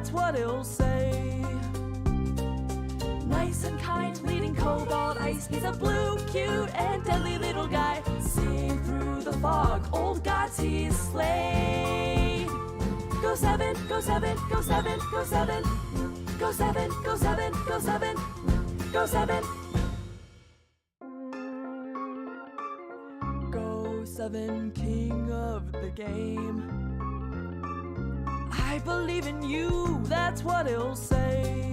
that's what he'll say. Nice and kind, leading cobalt ice. He's a blue, cute, and deadly little guy. Seeing through the fog, old gods he's slayed. Go 7, go 7, go 7, go 7. Go 7, go 7, go 7, go 7. Go 7, king of the game. I believe in you, that's what he'll say.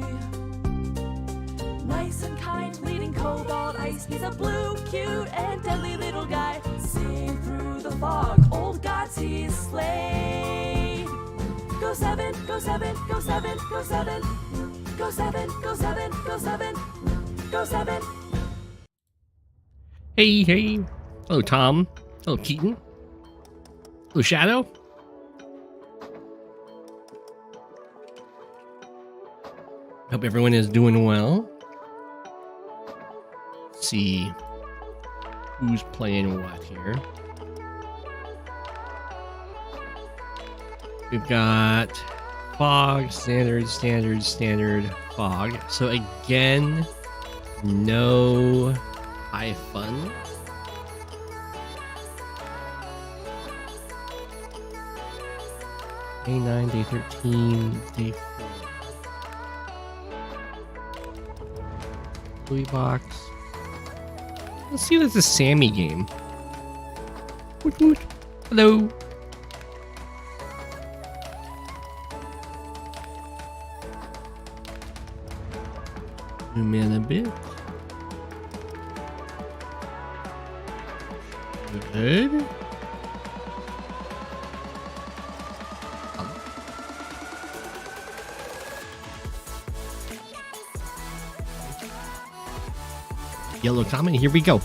Nice and kind, leading cobalt ice. He's a blue, cute, and deadly little guy. Seeing through the fog, old gods he's slayed. Go 7, go 7, go 7, go 7. Go 7, go 7, go 7, go 7. Hey, hey. Hello, Tom. Hello, Keaton. Hello, Shadow. Hope everyone is doing well. Let's see who's playing what here. We've got fog, standard, fog. So again, no high fun. Day 9, day 13, day 4. Blue box. Let's see if it's a Sammy game. Woot woot. Hello. Zoom in a bit. Good. Yellow comment, here we go.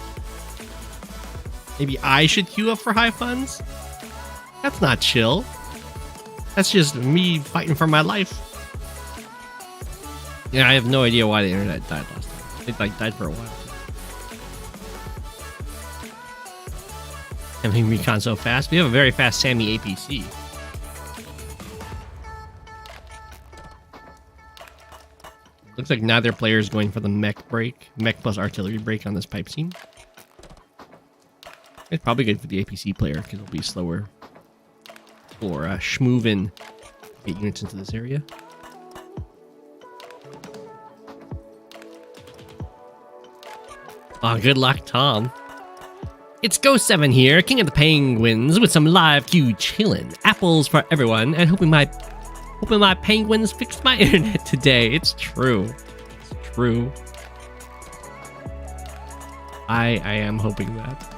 Maybe I should queue up for high funds? That's not chill. That's just me fighting for my life. Yeah, I have no idea why the internet died last time. It like died for a while. Having recon so fast. We have a very fast Sammy APC. Looks like neither player is going for the mech break. Mech plus artillery break on this pipe scene. It's probably good for the APC player because it'll be slower for schmoovin' get units into this area. Oh, good luck, Tom. It's Go7 here, king of the penguins, with some live queue chillin'. Apples for everyone, and hoping my penguins fixed my internet today. It's true. It's true. I am hoping that.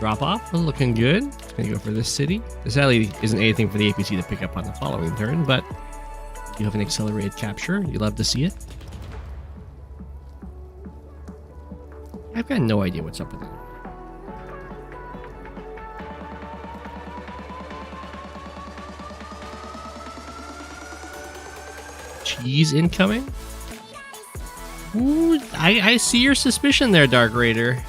Drop off, looking good. It's gonna go for this city. This alley isn't anything for the APC to pick up on the following turn, but you have an accelerated capture. You love to see it. I've got no idea what's up with it. Cheese incoming? Ooh, I see your suspicion there, Dark Raider.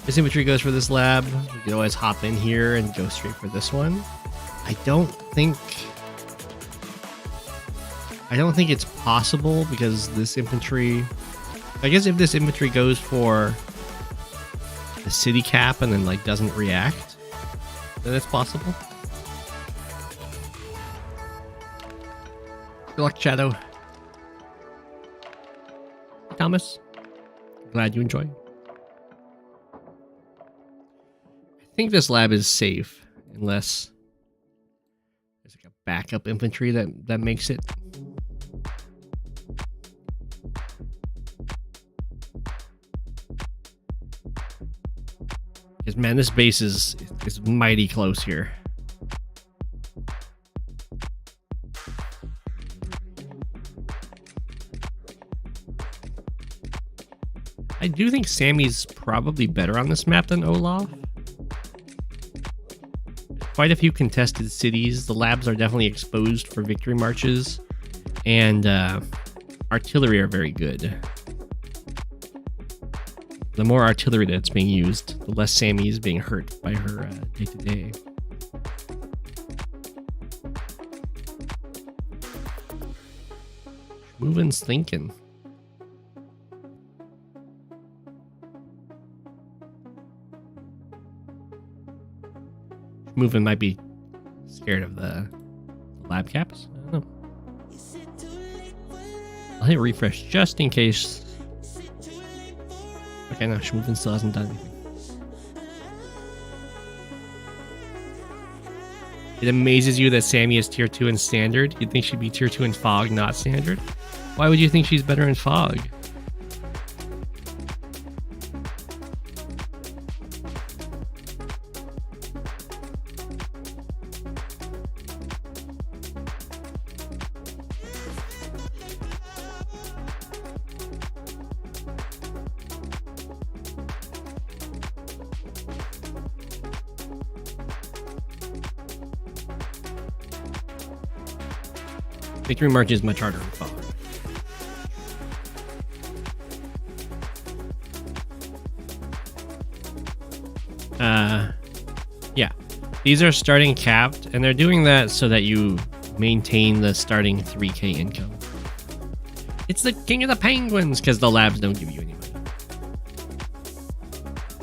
This infantry goes for this lab. You can always hop in here and go straight for this one. I don't think it's possible because this infantry... I guess if this infantry goes for the city cap and then like doesn't react, then it's possible. Good luck, Shadow. Hey, Thomas. Glad you enjoyed. I think this lab is safe unless there's like a backup infantry that makes it. Because man, this base is mighty close here. I do think Sammy's probably better on this map than Olaf. Quite a few contested cities. The labs are definitely exposed for victory marches, and artillery are very good. the more artillery that's being used, the less Sammy is being hurt by her day-to-day. Moving's thinking. Moving might be scared of the lab caps. I don't know. I'll hit refresh just in case. Okay, no, Schmoovin still hasn't done anything. It amazes you that Sammy is tier 2 in standard. You'd think she'd be tier 2 in fog, not standard. Why would you think she's better in fog? Victory March is much harder in fog. Yeah. These are starting capped, and they're doing that so that you maintain the starting 3k income. It's the king of the penguins, because the labs don't give you any money.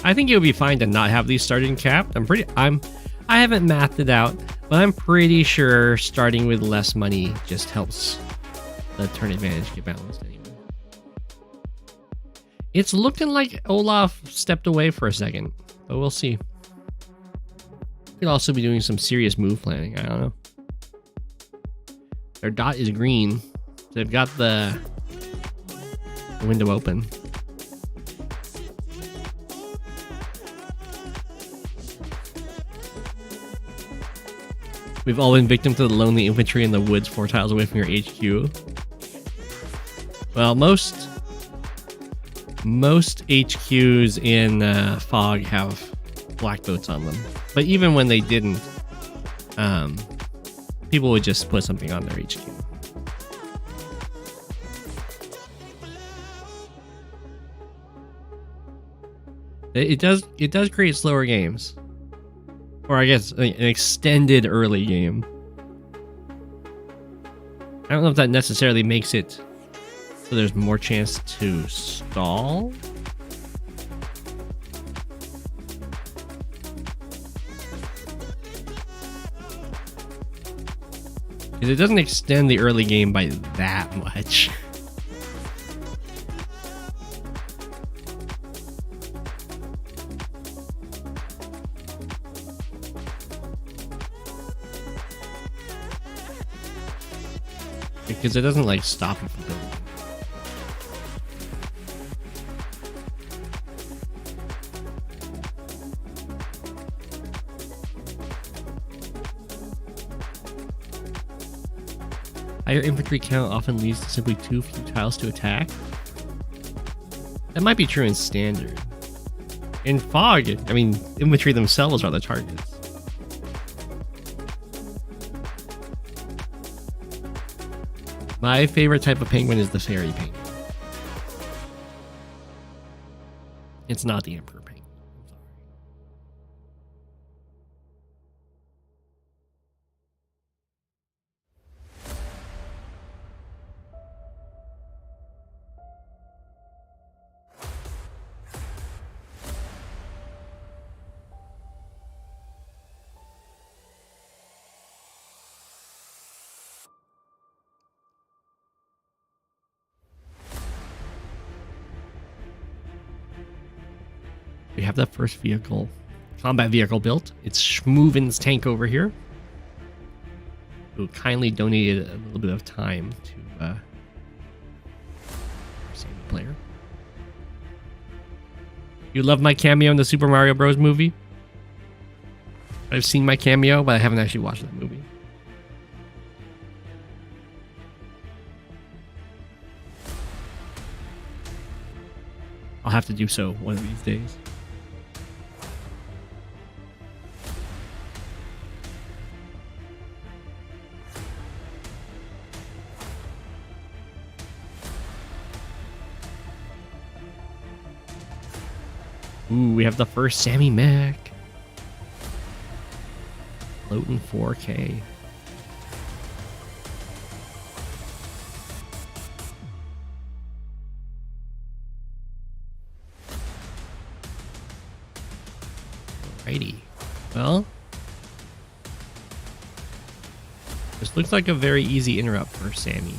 I think it would be fine to not have these starting capped. I haven't mathed it out, but I'm pretty sure starting with less money just helps the turn advantage get balanced anyway. It's looking like Olaf stepped away for a second, but we'll see. Could also be doing some serious move planning. I don't know. Their dot is green. They've got the window open. We've all been victim to the lonely infantry in the woods 4 tiles away from your HQ. Well, most HQs in Fog have black boats on them. But even when they didn't, people would just put something on their HQ. It does create slower games. Or I guess an extended early game. I don't know if that necessarily makes it so there's more chance to stall. Because it doesn't extend the early game by that much. Because it doesn't like stop you from building. Higher infantry count often leads to simply too few tiles to attack. That might be true in standard. In Fog, I mean, infantry themselves are the targets. My favorite type of penguin is the fairy penguin. It's not the emperor penguin. I'm sorry. We have the first combat vehicle built. It's Schmoovin's tank over here, who kindly donated a little bit of time to our Sammy player. You love my cameo in the Super Mario Bros. Movie? I've seen my cameo, but I haven't actually watched that movie. I'll have to do so one of these days. Ooh, we have the first Sammy mech. Floating 4K. Alrighty. Well, this looks like a very easy interrupt for Sammy.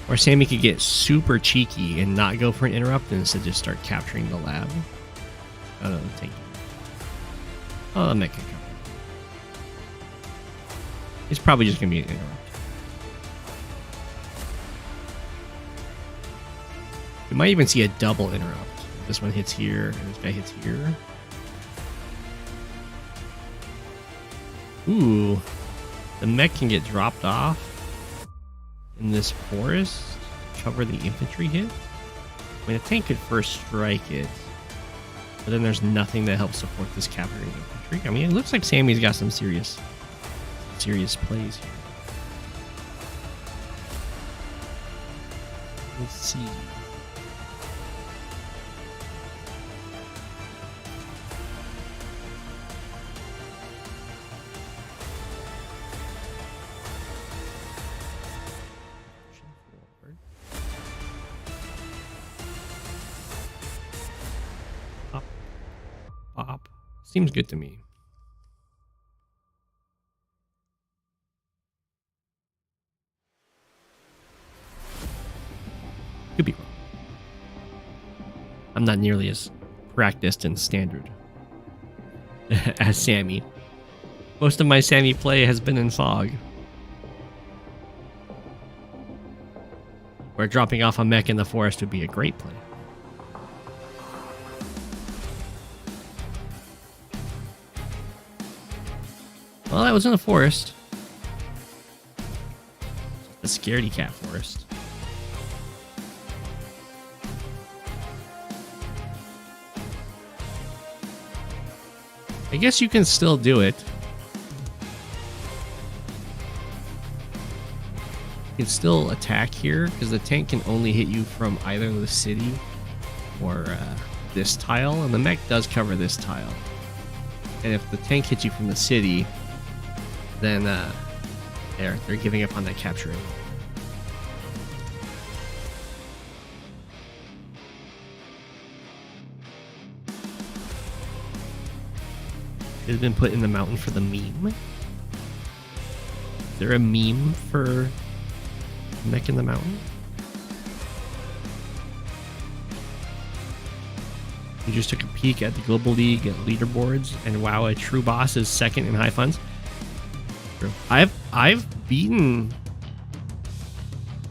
Or Sammy could get super cheeky and not go for an interrupt and instead just start capturing the lab. Oh no, take it. Oh, the mech can come. It's probably just gonna be an interrupt. We might even see a double interrupt. This one hits here, and this guy hits here. Ooh, the mech can get dropped off in this forest, cover the infantry hit. I mean, a tank could first strike it, but then there's nothing that helps support this capturing infantry. I mean, it looks like Sammy's got some serious plays here. Let's see. Pop. Seems good to me. Could be wrong. I'm not nearly as practiced and standard as Sammy. Most of my Sammy play has been in Fog, where dropping off a mech in the forest would be a great play. Well, that was in the forest. A scaredy cat forest. I guess you can still do it. You can still attack here because the tank can only hit you from either the city or this tile, and the mech does cover this tile. And if the tank hits you from the city, then they're giving up on that capturing. It has been put in the mountain for the meme. Is there a meme for mech in the mountain? We just took a peek at the Global League leaderboards, and wow, a true boss is second in high funds. I've beaten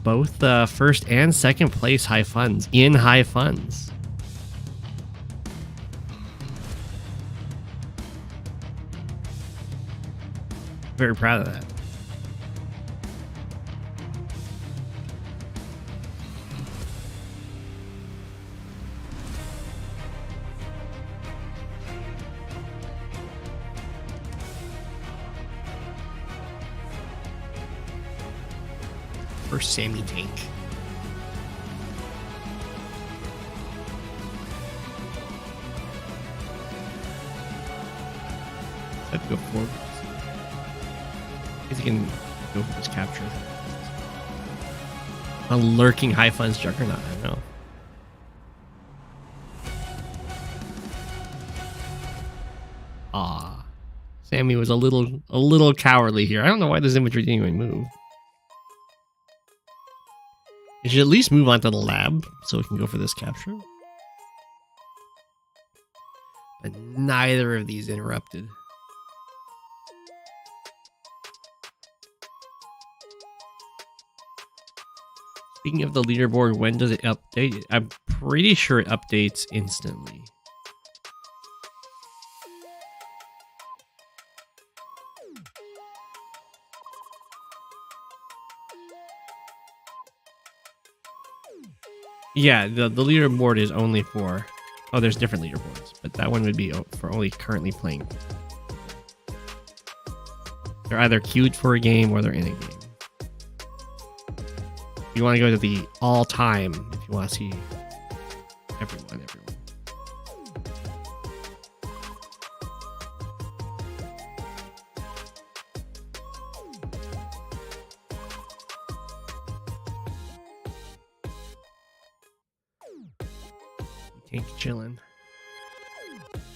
both first and second place high funds in high funds. Very proud of that. First Sammy tank. Let's go forward. I guess he can go for this capture. A lurking high funds juggernaut, I don't know. Ah, Sammy was a little cowardly here. I don't know why this infantry didn't even move. You should at least move on to the lab so we can go for this capture. But neither of these interrupted. Speaking of the leaderboard, when does it update? I'm pretty sure it updates instantly. Yeah, the leaderboard is only for... Oh, there's different leaderboards, but that one would be for only currently playing. They're either queued for a game or they're in a game. You want to go to the all-time if you want to see everyone. Tank chilling.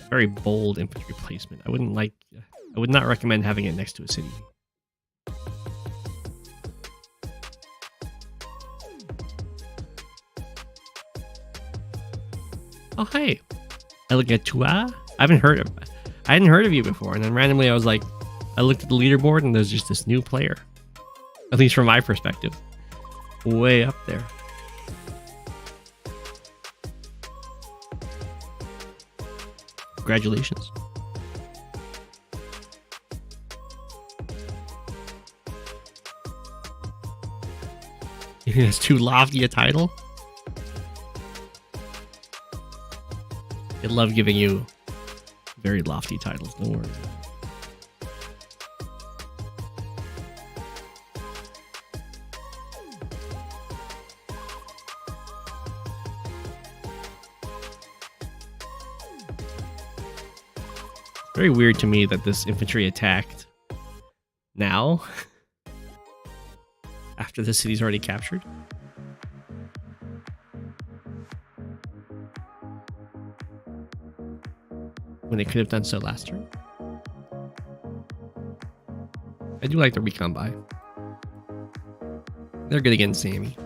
Very bold infantry placement. I would not recommend having it next to a city. Oh hey, Elegatua. I hadn't heard of you before, and then randomly I looked at the leaderboard and there's just this new player. At least from my perspective, way up there. Congratulations. You think that's too lofty a title? I love giving you very lofty titles, don't worry. Very weird to me that this infantry attacked now, after the city's already captured. When they could have done so last turn. I do like the recon buy. They're good against Sammy.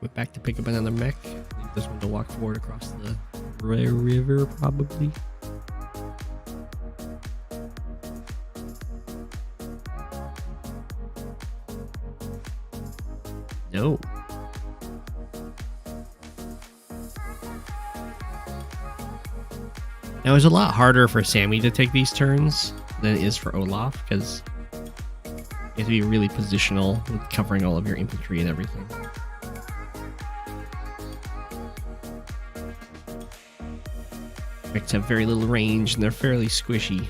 Went back to pick up another mech. I think this one to walk forward across the river, probably. No. Now it's a lot harder for Sammy to take these turns than it is for Olaf, because you have to be really positional with covering all of your infantry and everything. Mechs have very little range and they're fairly squishy.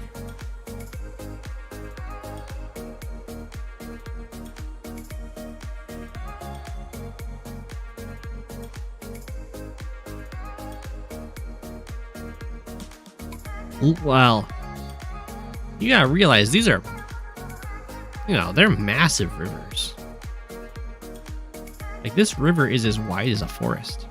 Well, you gotta realize these are, they're massive rivers. Like, this river is as wide as a forest.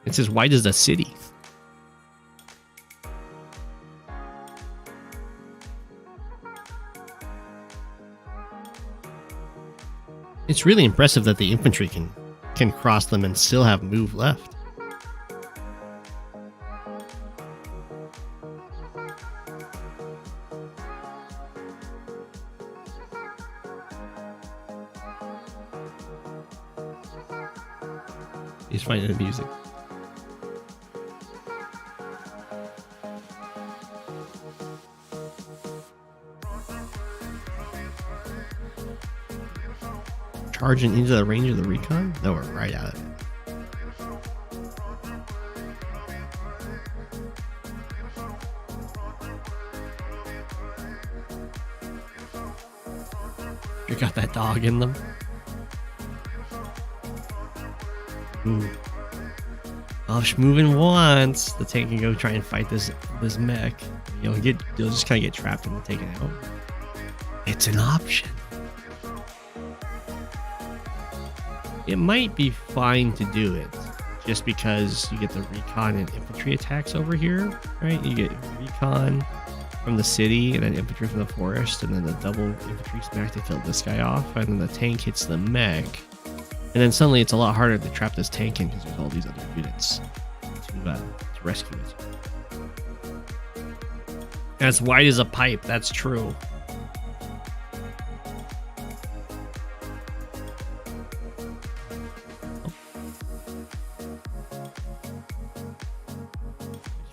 It's as wide as the city. It's really impressive that the infantry can cross them and still have move left. He's finding the music. Charging into the range of the recon? No, we're right at it. You got that dog in them. Ooh. Oh, moving once. The tank can go try and fight this mech. You'll just kind of get trapped and taken out. It's an option. It might be fine to do it, just because you get the recon and infantry attacks over here, right? You get recon from the city and then infantry from the forest, and then the double infantry smack to kill this guy off, and then the tank hits the mech, and then suddenly it's a lot harder to trap this tank in because there's all these other units to rescue it. As wide as a pipe, that's true.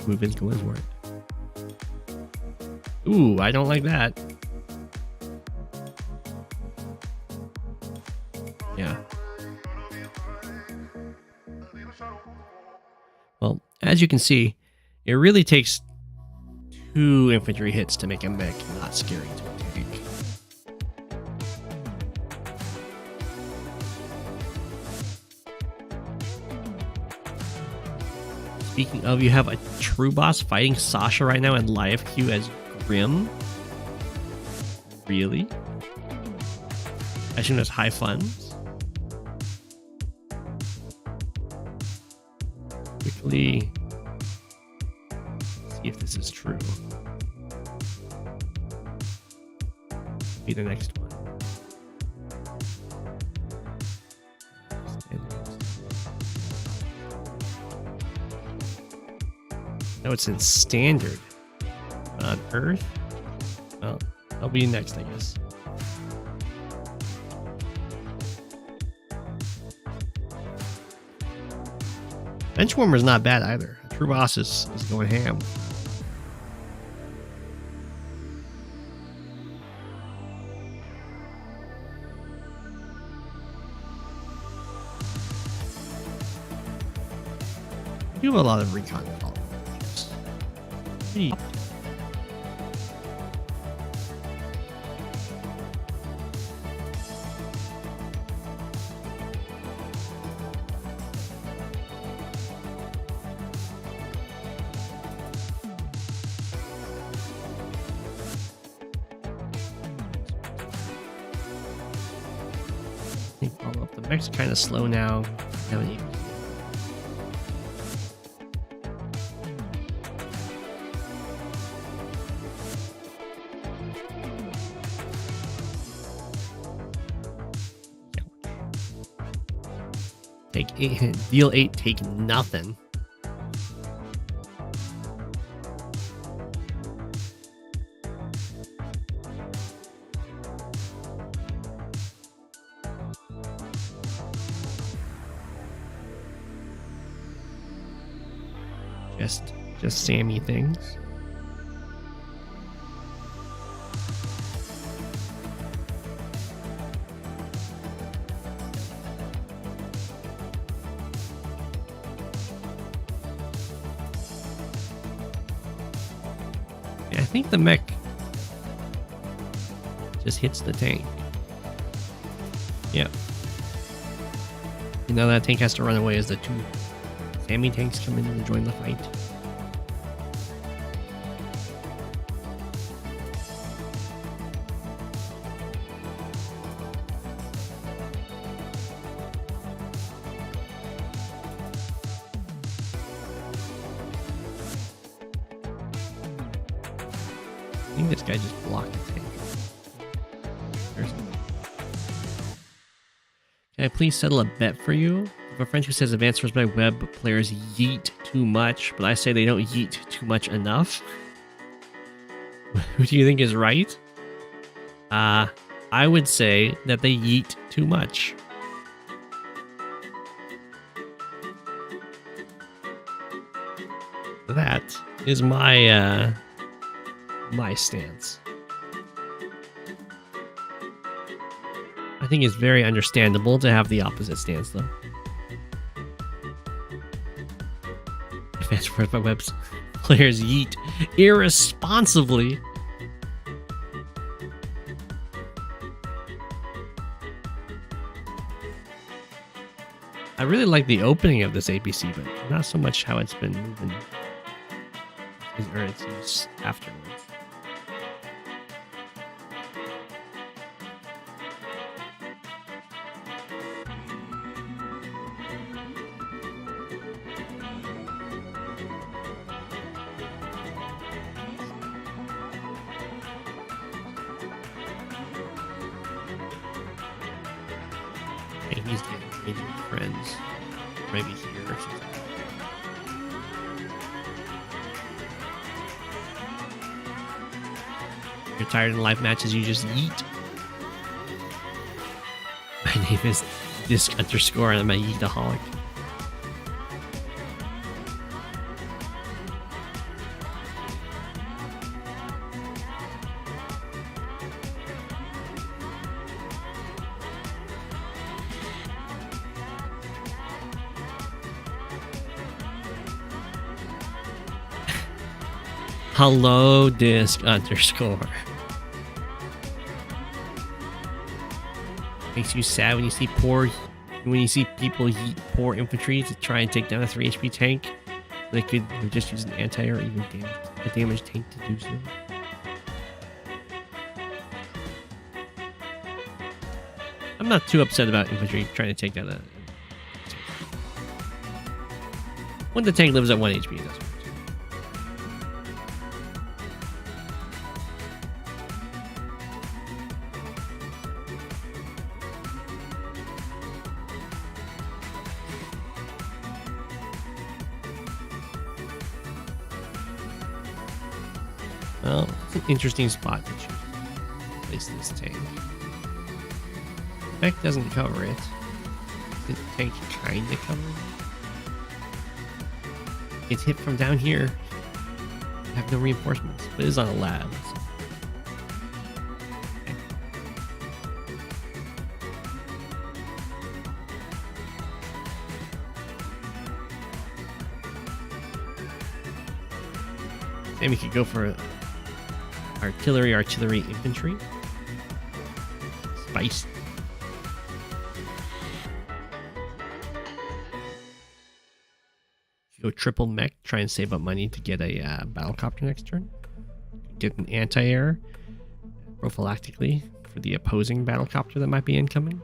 Move in, go in, ooh, I don't like that. Yeah. Well, as you can see, it really takes 2 infantry hits to make a mech not scary to take. Speaking of, you have a true boss fighting Sasha right now in live queue as Grim. Really? I assume that's high funds. Quickly see if this is true. Be the next one. No, it's in standard. On Earth? Well, I'll be next, I guess. Benchwarmer's not bad either. True Boss is going ham. You have a lot of recon followers. Pretty. Follow up. The mech's kind of slow now. Take 8, deal 8, take nothing. Just Sammy things. Yeah, I think the mech just hits the tank. Yeah. And now that tank has to run away as the 2 Sammy tanks come in and join the fight. I think this guy just blocked the tank. Can I please settle a bet for you? I have a friend who says advanced Wars by web players yeet too much, but I say they don't yeet too much enough. Who do you think is right? I would say that they yeet too much. That is my my stance. I think it's very understandable to have the opposite stance, though. Advanced Wars by web players yeet irresponsibly. I really like the opening of this ABC, but not so much how it's been moving, or its use afterwards. Hey, he's getting maybe friends, maybe here or something. You're tired in live matches, you just yeet. My name is disc_, and I'm a yeetaholic. Hello disc underscore. Makes you sad when you see people yeet poor infantry to try and take down a 3 HP tank. They could just use an anti-air or even a damaged tank to do so. I'm not too upset about infantry trying to take down a tank. When the tank lives at 1 HP, that's well, it's an interesting spot to choose. Place this tank. Mech doesn't cover it. The tank kinda covers it. It's hit from down here. I have no reinforcements, but it is on a lab. So. Okay. Then we could go for artillery, infantry. Spice. Go triple mech, try and save up money to get a battlecopter next turn. Get an anti-air prophylactically for the opposing battlecopter that might be incoming.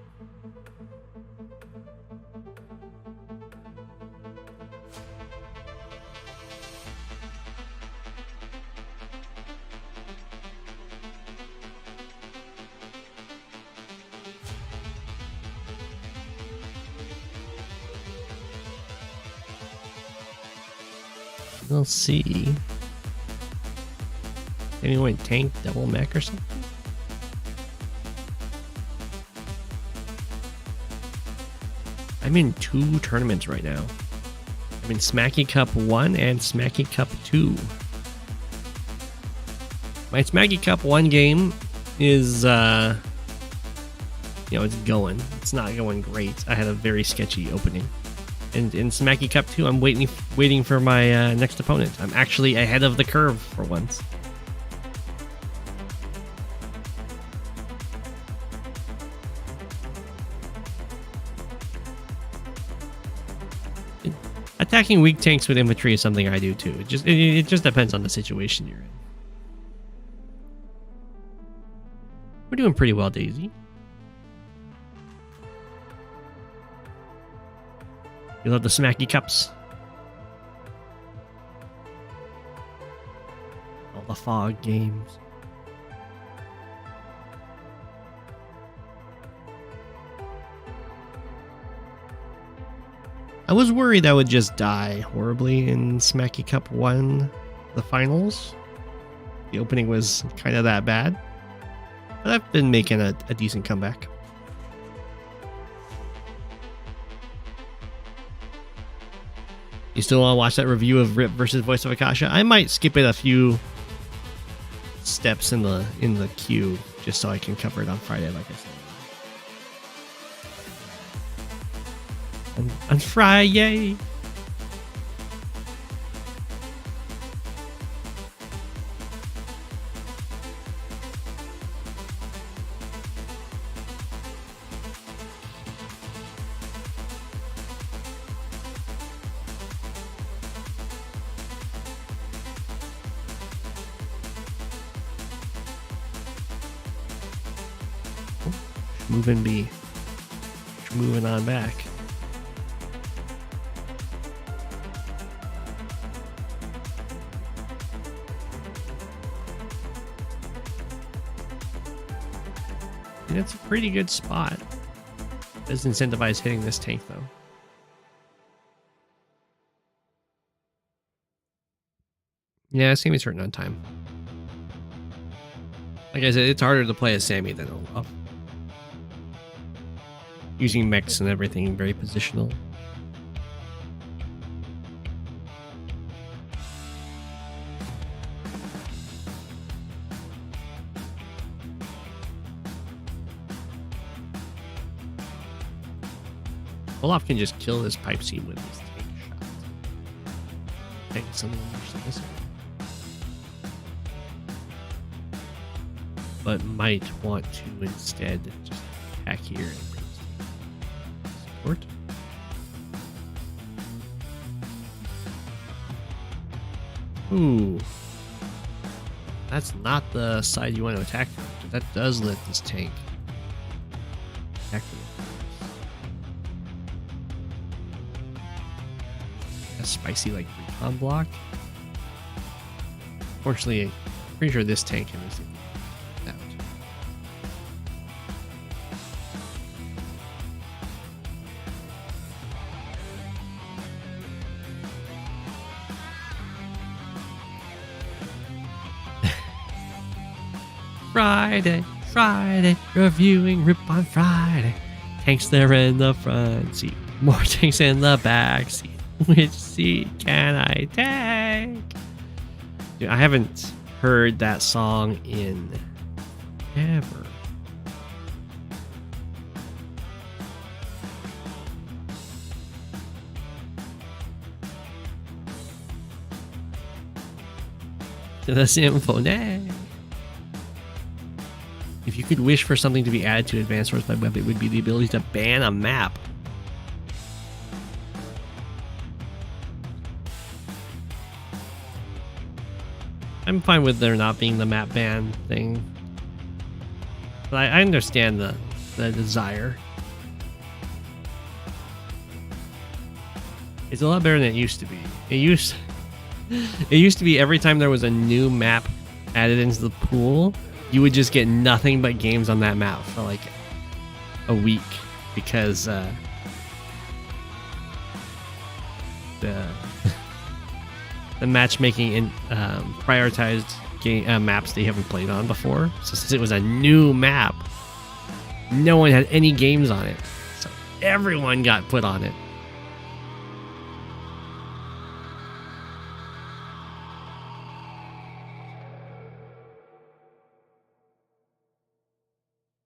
We'll see. Anyone tank double mech or something? I'm in 2 tournaments right now. I'm in Smacky Cup 1 and Smacky Cup 2. My Smacky Cup 1 game is, it's going. It's not going great. I had a very sketchy opening. And in Smacky Cup 2, I'm waiting for my next opponent. I'm actually ahead of the curve for once. Attacking weak tanks with infantry is something I do too. It just depends on the situation you're in. We're doing pretty well, Daisy. You love the Smacky Cups. All the fog games. I was worried I would just die horribly in Smacky Cup 1, the finals. The opening was kind of that bad. But I've been making a decent comeback. You still want to watch that review of Rip versus Voice of Akasha? I might skip it a few steps in the queue just so I can cover it on Friday, like I said. On Friday. Moving on back. And it's a pretty good spot. Does incentivize hitting this tank though. Yeah, Sammy's hurting on time. Like I said, it's harder to play as Sammy than Olaf. Using mechs and everything, very positional. Olaf can just kill this pipe seam with his tank shot. Okay, someone understand this one. but might want to instead just attack here and support. Ooh. That's not the side you want to attack from, but that does let this tank attack you. A spicy like recon block. Fortunately, I'm pretty sure this tank can receive that. Friday, reviewing Rip on Friday. Tanks there in the front seat, more tanks in the back seat. Which seat can I take? Dude, I haven't heard that song in ever. To the symphony. If you could wish for something to be added to Advanced Wars by Web, it would be the ability to ban a map. I'm fine with there not being the map ban thing. But I understand the desire. It's a lot better than it used to be. It used to be every time there was a new map added into the pool, you would just get nothing but games on that map for like a week because the matchmaking in prioritized game maps they haven't played on before. So since it was a new map, no one had any games on it, so everyone got put on it.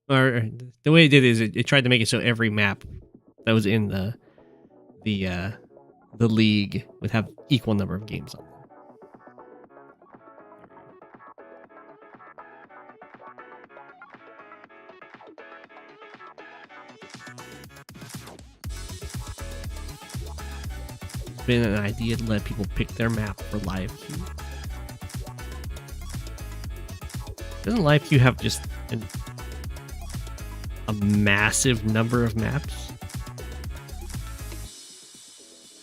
Or the way it did is it tried to make it so every map that was in the league would have equal number of games on them. It's been an idea to let people pick their map for live queue. Doesn't live queue have just a massive number of maps?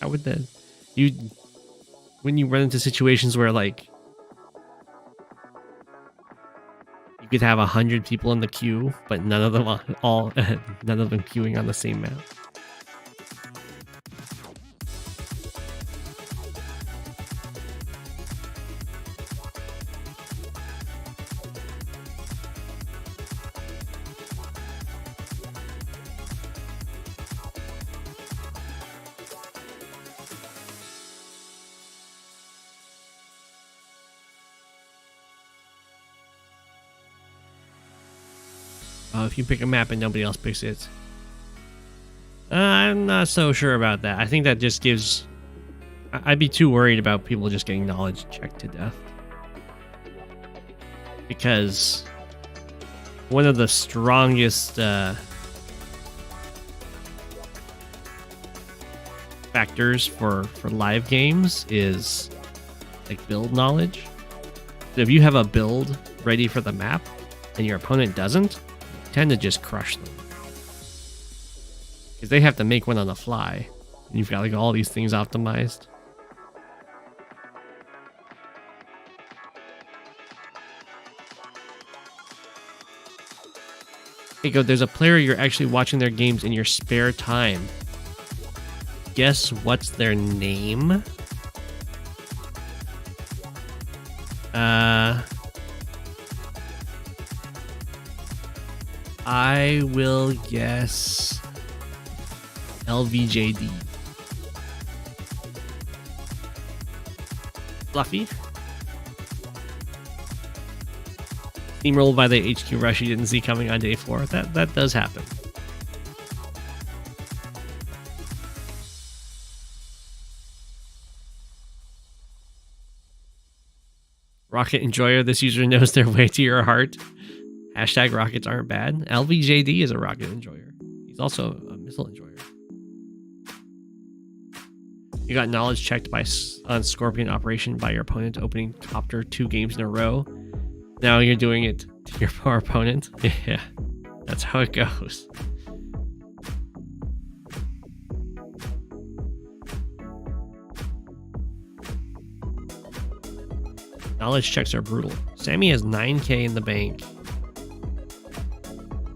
How would that when you run into situations where like you could have 100 people in the queue, but none of them queuing on the same map? If you pick a map and nobody else picks it, I'm not so sure about that. I think that just gives... I'd be too worried about people just getting knowledge checked to death. Because one of the strongest factors for live games is like build knowledge. So if you have a build ready for the map and your opponent doesn't, tend to just crush them because they have to make one on the fly and you've got like all these things optimized. Hey, go, there's a player you're actually watching their games in your spare time. Guess what's their name? I will guess LVJD. Fluffy? Steamrolled by the HQ rush you didn't see coming on day 4. That does happen. Rocket Enjoyer, this user knows their way to your heart. Hashtag rockets aren't bad. LVJD is a rocket enjoyer. He's also a missile enjoyer. You got knowledge checked by on Scorpion operation by your opponent opening copter 2 games in a row. Now you're doing it to your poor opponent. Yeah, that's how it goes. Knowledge checks are brutal. Sammy has 9k in the bank.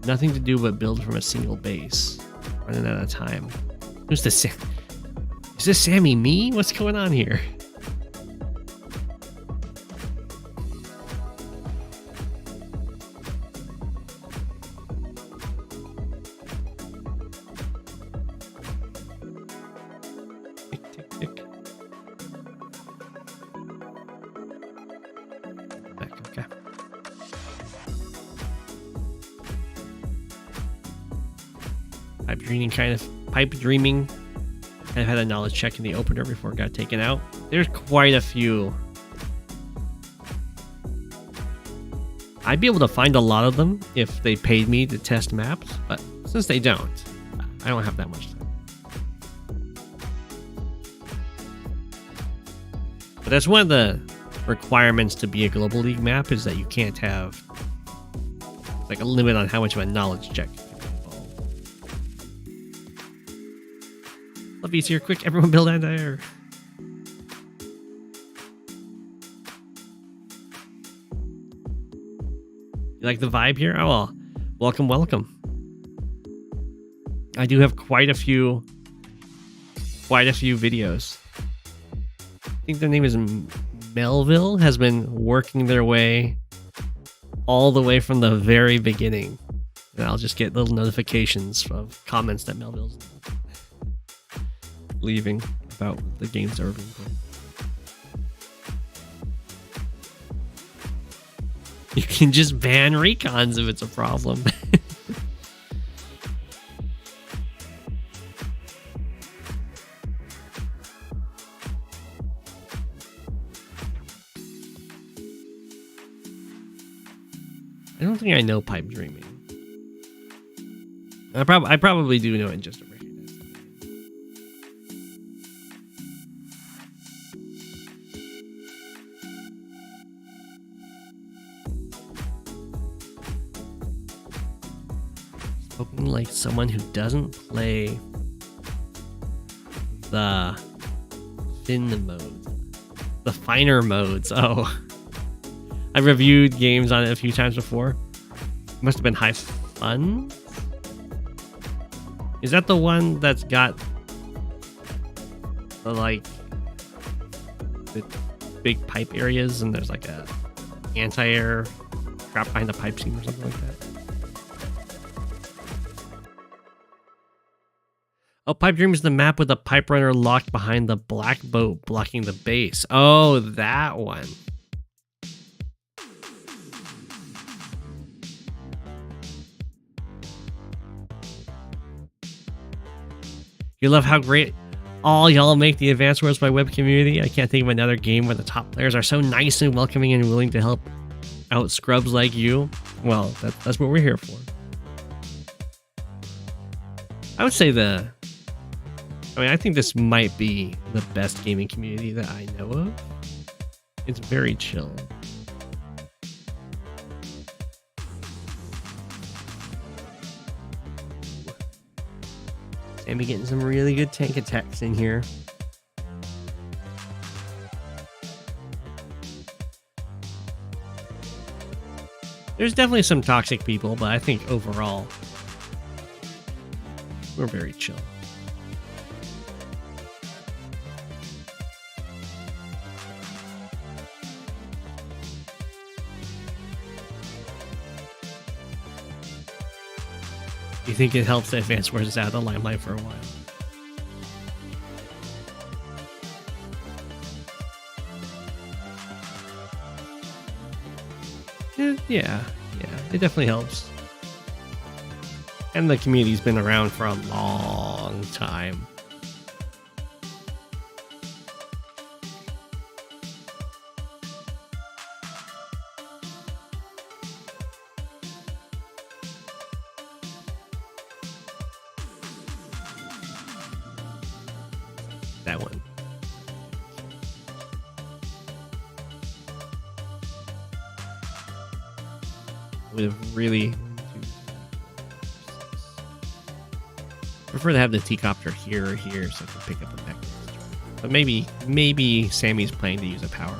Nothing to do but build from a single base. Running out of time. Who's this? Is this Sammy me? What's going on here? Tick, tick, tick. Back, okay. Pipe dreaming. I had a knowledge check in the opener before it got taken out. There's quite a few. I'd be able to find a lot of them if they paid me to test maps, but since they don't, I don't have that much time. But that's one of the requirements to be a Global League map is that you can't have like a limit on how much of a knowledge check. Love easier, quick, everyone build anti-air. You like the vibe here? Oh, well, welcome, welcome. I do have quite a few videos. I think their name is Melville, has been working their way all the way from the very beginning. And I'll just get little notifications of comments that Melville's leaving about the games that are being played. You can just ban recons if it's a problem. I don't think I know pipe dreaming. I probably do know it just a Spoken like someone who doesn't play the thin modes, the finer modes. Oh, I reviewed games on it a few times before. It must have been High Fun. Is that the one that's got the the big pipe areas and there's like a anti-air trap behind the pipe seam or something like that? Oh, Pipe Dream is the map with the pipe runner locked behind the black boat blocking the base. Oh, that one. You love how great all y'all make the Advanced Worlds by web community. I can't think of another game where the top players are so nice and welcoming and willing to help out scrubs like you. Well, that's what we're here for. I would say I think this might be the best gaming community that I know of. It's very chill. Sammy getting some really good tank attacks in here. There's definitely some toxic people, but I think overall, we're very chill. You think it helps that Advanced Wars is out of the limelight for a while? Yeah, it definitely helps. And the community's been around for a long time. That one. Would have really prefer to have the T-copter here or here so I can pick up a package. But maybe Sammy's planning to use a power.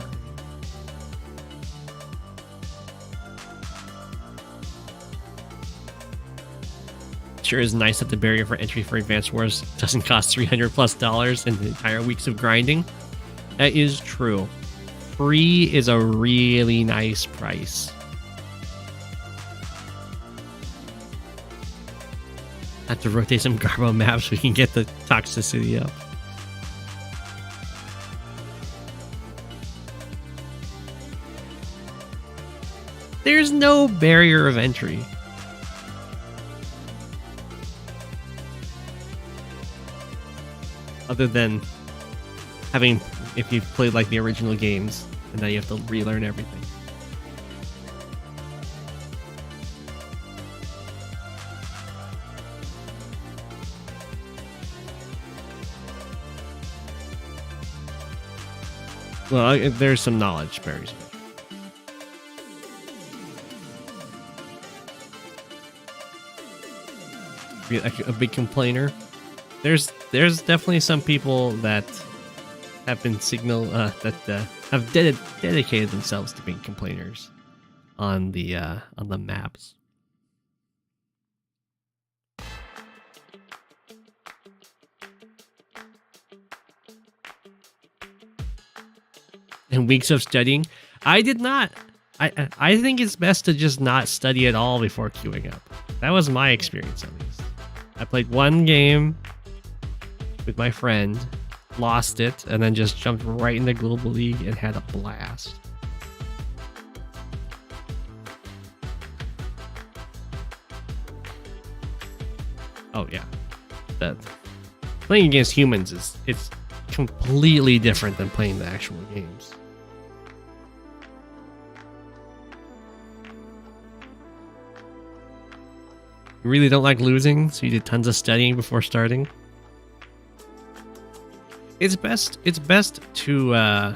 Sure is nice that the barrier for entry for Advanced Wars doesn't cost $300+ and entire weeks of grinding. That is true. Free is a really nice price. Have to rotate some Garbo maps so we can get the toxicity up. There's no barrier of entry. Other than having, if you've played like the original games, and now you have to relearn everything. Well, there's some knowledge barriers. A big complainer. There's definitely some people that have been have dedicated themselves to being complainers on the maps. And weeks of studying, I did not. I think it's best to just not study at all before queuing up. That was my experience, at least. I played one game with my friend, lost it, and then just jumped right into Global League and had a blast. Oh yeah, that playing against humans it's completely different than playing the actual games. You really don't like losing, so you did tons of studying before starting. It's best to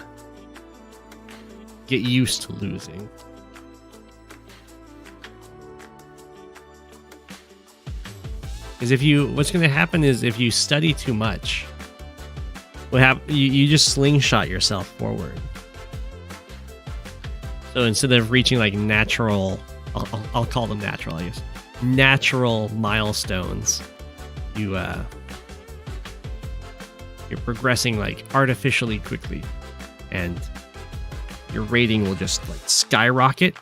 get used to losing. Because what's going to happen is if you study too much, you just slingshot yourself forward. So instead of reaching like natural, I'll call them natural, I guess, natural milestones, you're progressing like artificially quickly, and your rating will just like skyrocket,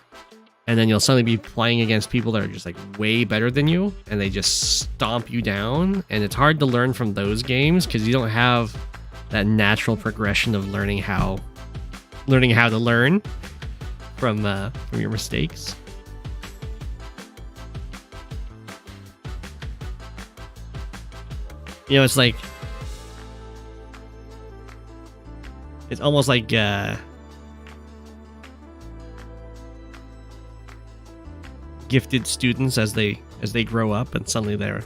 and then you'll suddenly be playing against people that are just like way better than you, and they just stomp you down. And it's hard to learn from those games because you don't have that natural progression of learning how to learn from your mistakes. You know, it's almost like gifted students as they grow up, and suddenly they're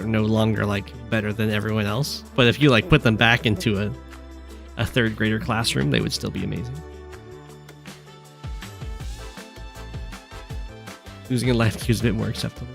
no longer like better than everyone else. But if you like put them back into a third grader classroom, they would still be amazing. Losing in life is a bit more acceptable.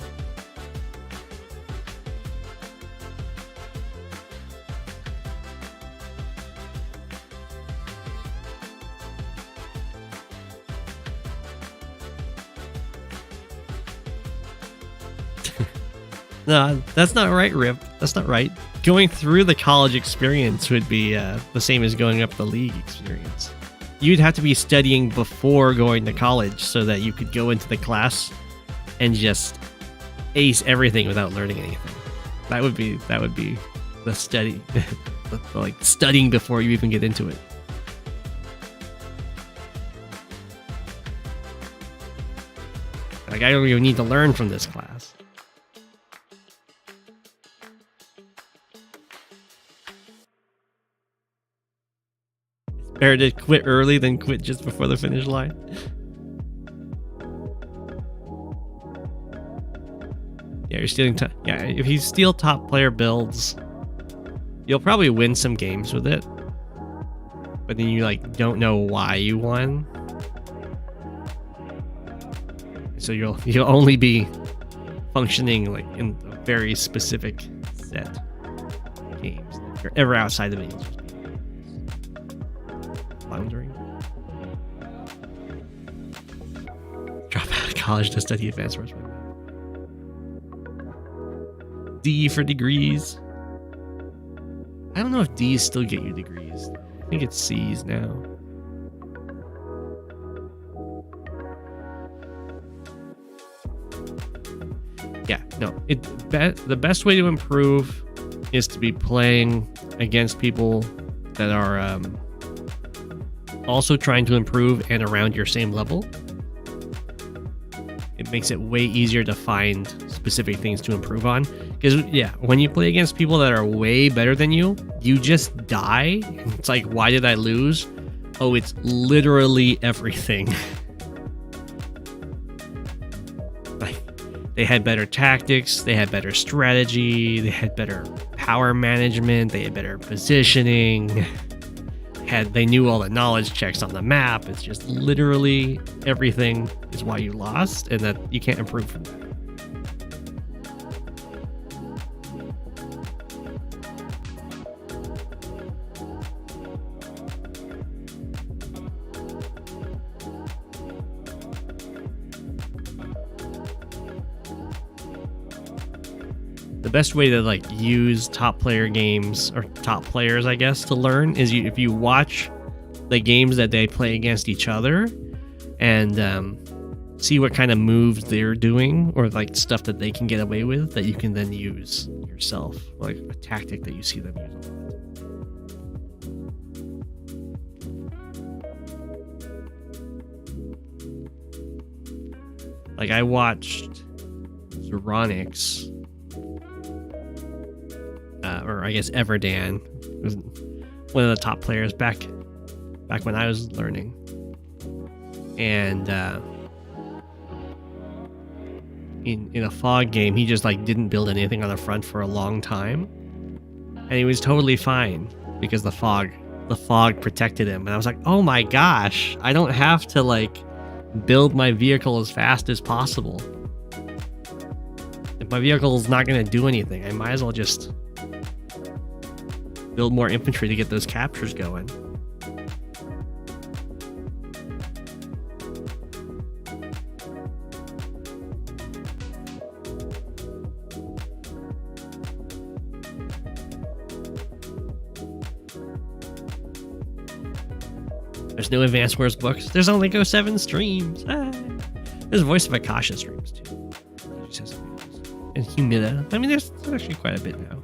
No, that's not right, Rip. That's not right. Going through the college experience would be the same as going up the league experience. You'd have to be studying before going to college so that you could go into the class and just ace everything without learning anything. That would be the study, like studying before you even get into it. Like, I don't even need to learn from this class. Better to quit early than quit just before the finish line. Yeah, you're stealing time. Yeah, if you steal top player builds, you'll probably win some games with it. But then you like don't know why you won. So you'll only be functioning like in a very specific set of games. If you're ever outside of it, you'll just be floundering. Drop out of college to study advanced words. D for degrees. I don't know if D's still get you degrees. I think it's C's now. Yeah, no. The best way to improve is to be playing against people that are also trying to improve and around your same level. It makes it way easier to find specific things to improve on. Because, yeah, when you play against people that are way better than you, you just die. It's like, why did I lose? Oh, it's literally everything. Like, they had better tactics, they had better strategy, they had better power management, they had better positioning. They knew all the knowledge checks on the map. It's just literally everything is why you lost, and that you can't improve from that. The best way to like use top player games or top players, I guess, to learn is if you watch the games that they play against each other and see what kind of moves they're doing or like stuff that they can get away with that you can then use yourself, like a tactic that you see them use a lot. Like I watched Zeronix. Or I guess Everdan was one of the top players back when I was learning, and in a fog game, he just like didn't build anything on the front for a long time, and he was totally fine because the fog protected him, and I was like, oh my gosh, I don't have to like build my vehicle as fast as possible. If my vehicle is not going to do anything, I might as well just build more infantry to get those captures going. There's no Advanced Wars books. There's only Go7 streams. Ah. There's Voice of Akasha streams too. And Humida. I mean, there's actually quite a bit now.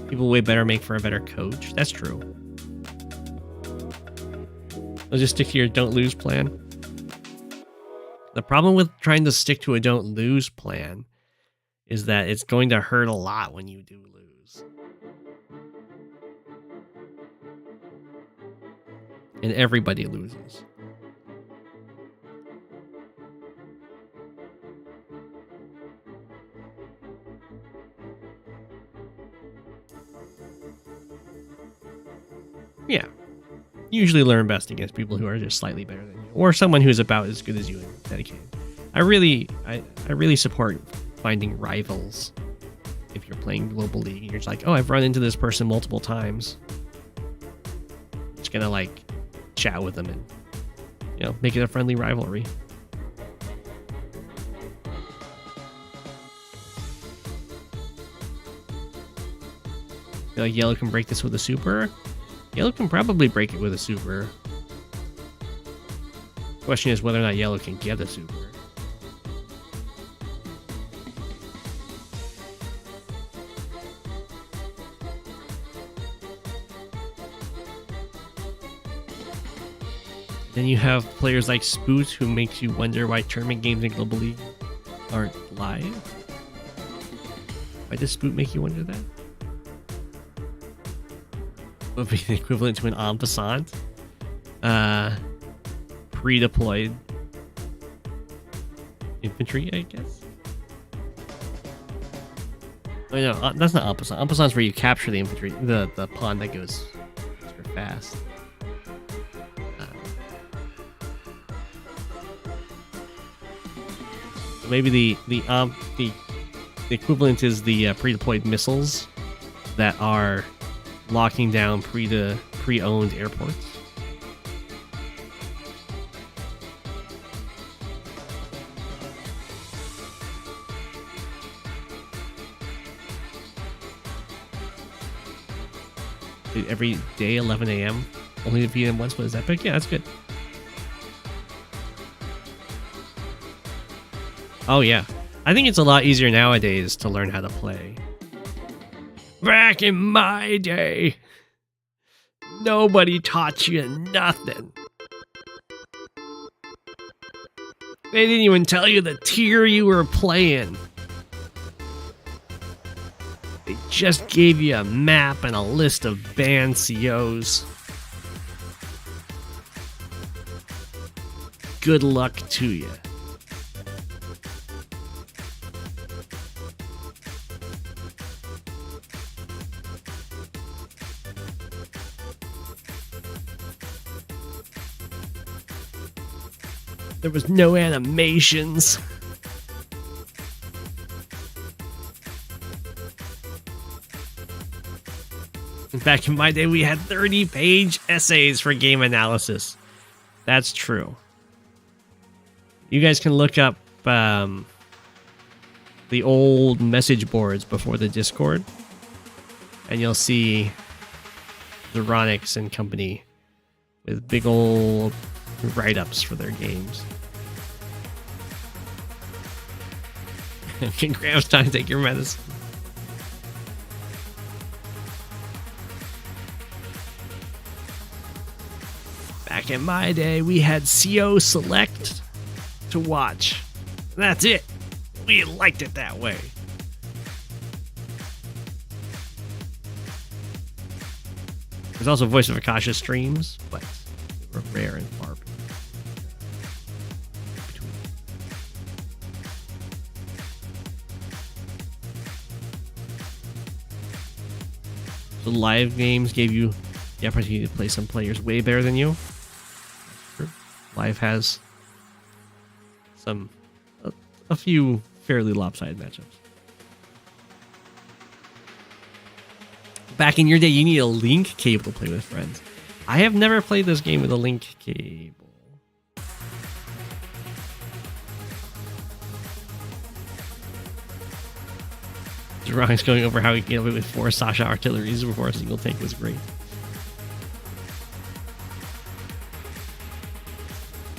People way better make for a better coach. That's true. I'll just stick to your don't lose plan. The problem with trying to stick to a don't lose plan is that it's going to hurt a lot when you do lose. And everybody loses. Yeah. You usually learn best against people who are just slightly better than you, or someone who's about as good as you and dedicated. I really support finding rivals if you're playing Global League and you're just like, oh, I've run into this person multiple times. I'm just gonna like chat with them and, you know, make it a friendly rivalry. Feel like Yellow can break this with a super? Yellow can probably break it with a super. Question is whether or not Yellow can get a super. Then you have players like Spoot who makes you wonder why tournament games in Global League aren't live. Why does Spoot make you wonder that? Would be the equivalent to an en passant. pre-deployed infantry, I guess. Oh, no, that's not en passant. En passant is where you capture the infantry, the pawn that goes extra fast. Maybe the equivalent is the pre-deployed missiles that are locking down pre-owned airports. Every day, 11 a.m. Only the VM once was epic. Yeah, that's good. Oh yeah, I think it's a lot easier nowadays to learn how to play. Back in my day, nobody taught you nothing. They didn't even tell you the tier you were playing. They just gave you a map and a list of banned COs. Good luck to you. There was no animations. Back in my day, we had 30-page essays for game analysis. That's true. You guys can look up the old message boards before the Discord, and you'll see Zeronix and company with big old write-ups for their games. Congrats, time to take your medicine. Back in my day, we had CO Select to watch. That's it. We liked it that way. There's also Voice of Akasha streams, but they were rare and far between. So live games gave you the opportunity to play some players way better than you. Live has a few fairly lopsided matchups. Back in your day, you need a link cable to play with friends. I have never played this game with a link cable. Zeronix going over how he came away with 4 Sasha artilleries before a single tank was great.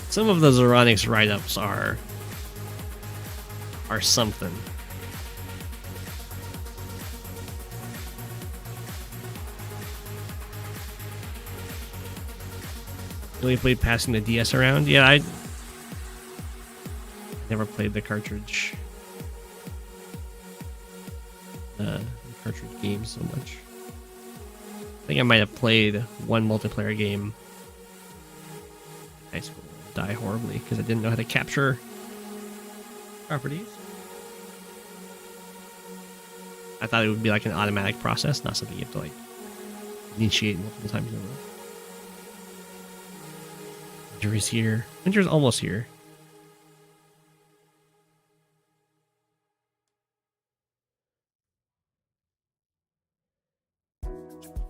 Some of the Zeronix write-ups are something. Really played passing the DS around? Yeah, I never played the cartridge game so much. I think I might have played one multiplayer game in high school. Die horribly because I didn't know how to capture properties. I thought it would be like an automatic process, not something you have to like initiate multiple times in a row. Winter is here. Winter's almost here.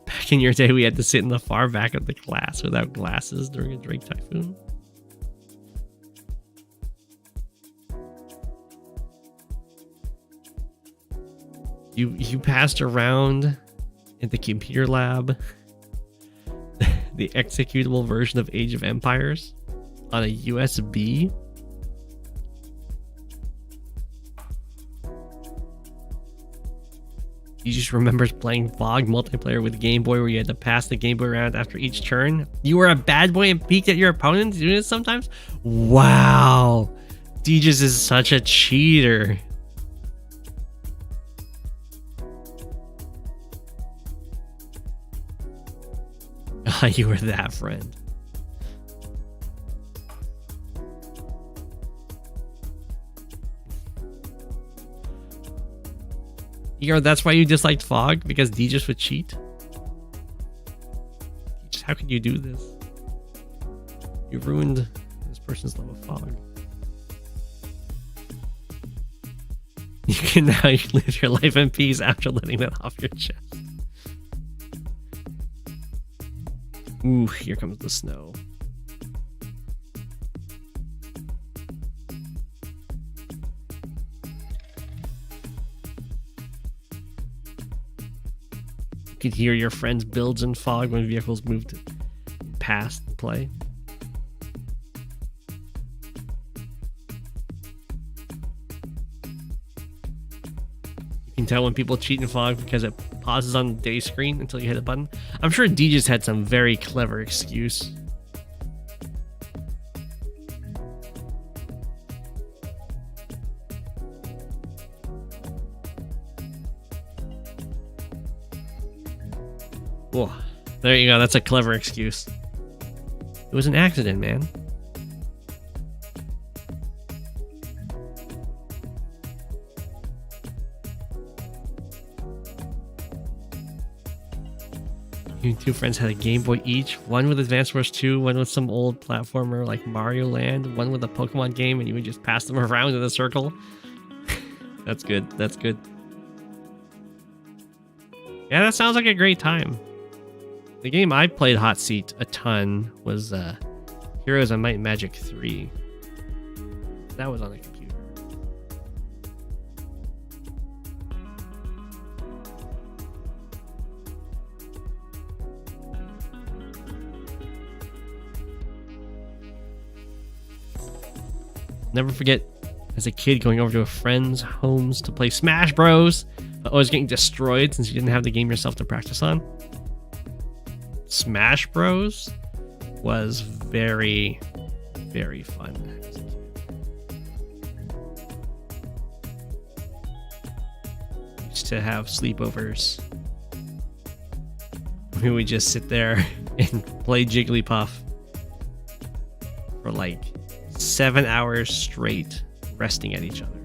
Back in your day, we had to sit in the far back of the class without glasses during a Drake typhoon. You passed around in the computer lab the executable version of Age of Empires on a USB. You just remember playing VOG multiplayer with Game Boy where you had to pass the Game Boy around after each turn. You were a bad boy and peeked at your opponent doing it sometimes? Wow. DJs is such a cheater. You were that friend. That's why you disliked Fog? Because Deegis would cheat? Deegis, how could you do this? You ruined this person's love of Fog. You can now live your life in peace after letting that off your chest. Ooh, here comes the snow. You could hear your friends' builds in Fog when vehicles moved past the play. You can tell when people cheat in Fog because it pauses on the day screen until you hit a button. I'm sure D just had some very clever excuse. Whoa, there you go. That's a clever excuse. It was an accident, man. You two friends had a Game Boy each, one with Advance Wars 2, one with some old platformer like Mario Land, one with a Pokemon game, and you would just pass them around in a circle. That's good. That's good. Yeah, that sounds like a great time. The game I played Hot Seat a ton was Heroes of Might and Magic 3. That was on the computer. Never forget, as a kid, going over to a friend's homes to play Smash Bros, but always getting destroyed since you didn't have the game yourself to practice on. Smash Bros was very, very fun. Used to have sleepovers. We would just sit there and play Jigglypuff for like 7 hours straight, resting at each other.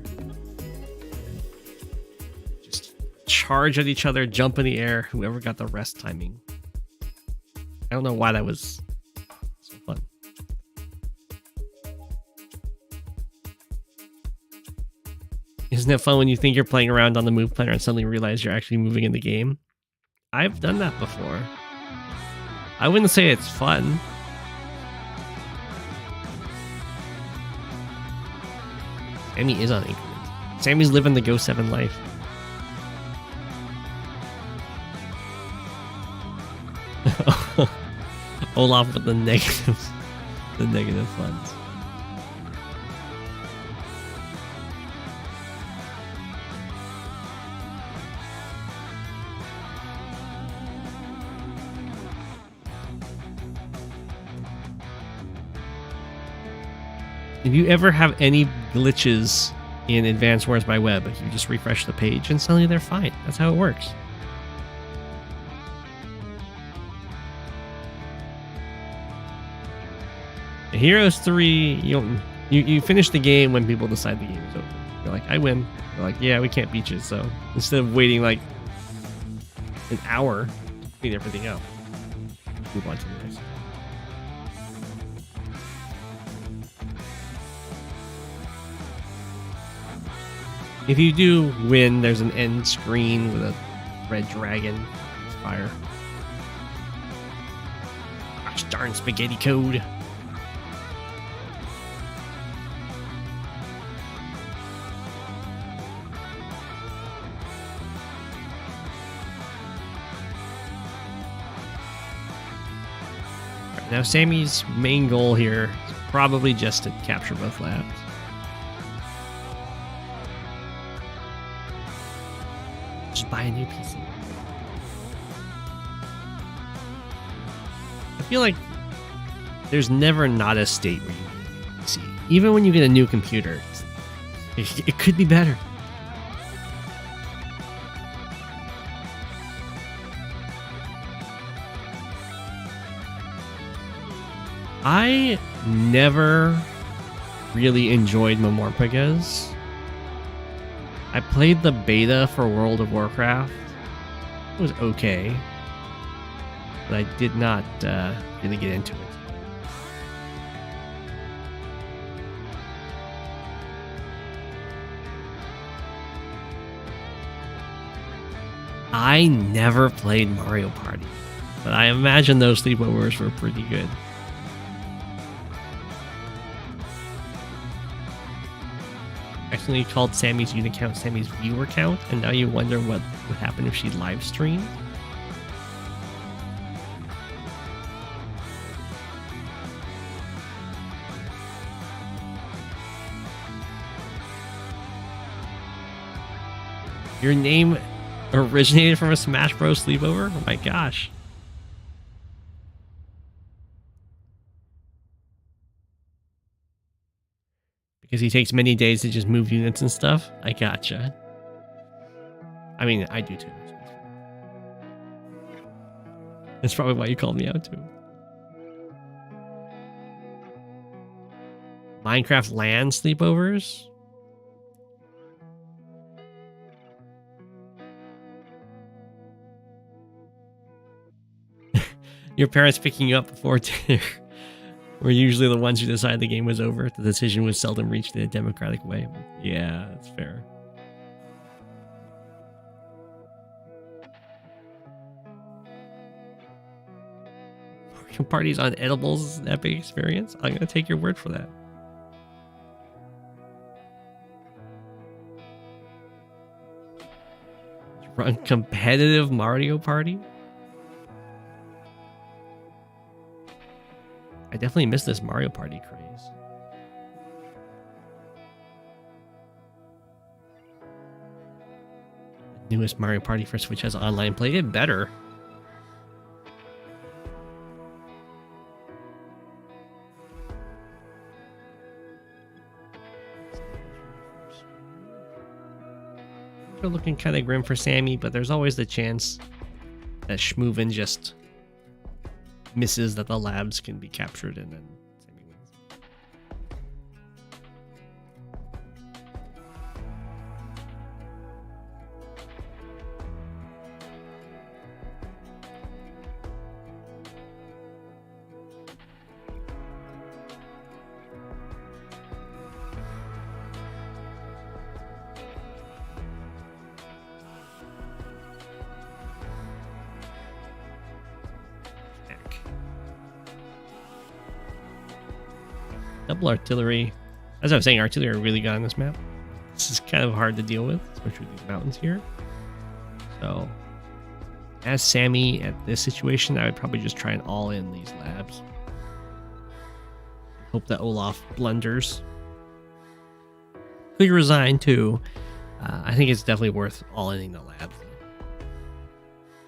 Just charge at each other, jump in the air, whoever got the rest timing. I don't know why that was so fun. Isn't it fun when you think you're playing around on the move planner and suddenly realize you're actually moving in the game? I've done that before. I wouldn't say it's fun. Sammy is on increment. Sammy's living the Go7 life. Olaf with the negative funds. If you ever have any glitches in Advanced Wars by Web, you just refresh the page and suddenly they're fine. That's how it works. Heroes 3, you finish the game when people decide the game is over. You're like, I win. They're like, yeah, we can't beat you. So instead of waiting like an hour to clean everything up, move on to the next. If you do win, there's an end screen with a red dragon. Fire. Gosh darn spaghetti code. Now, Sammy's main goal here is probably just to capture both labs. Just buy a new PC. I feel like there's never not a state where you need a PC. Even when you get a new computer, it could be better. I never really enjoyed Mamorpagas. I played the beta for World of Warcraft. It was okay, but I did not really get into it. I never played Mario Party, but I imagine those sleepovers were pretty good. Accidentally called Sammy's unit count Sammy's viewer count, and now you wonder what would happen if she live streamed? Your name originated from a Smash Bros. Sleepover? Oh my gosh. Because he takes many days to just move units and stuff? I gotcha. I mean, I do too. That's probably why you called me out too. Minecraft LAN sleepovers? Your parents picking you up before dinner were usually the ones who decided the game was over. The decision was seldom reached in a democratic way. Yeah, that's fair. Mario Parties on edibles is an epic experience. I'm gonna take your word for that. Run competitive Mario Party? I definitely miss this Mario Party craze. The newest Mario Party for Switch has online play. It better. They're looking kind of grim for Sammy, but there's always the chance that Schmoovin just misses that the labs can be captured and then Sammy wins. Double artillery. As I was saying, artillery are really good on this map. This is kind of hard to deal with, especially with these mountains here. So, as Sammy at this situation, I would probably just try and all in these labs. Hope that Olaf blunders. Could resign too. I think it's definitely worth all-inning the labs.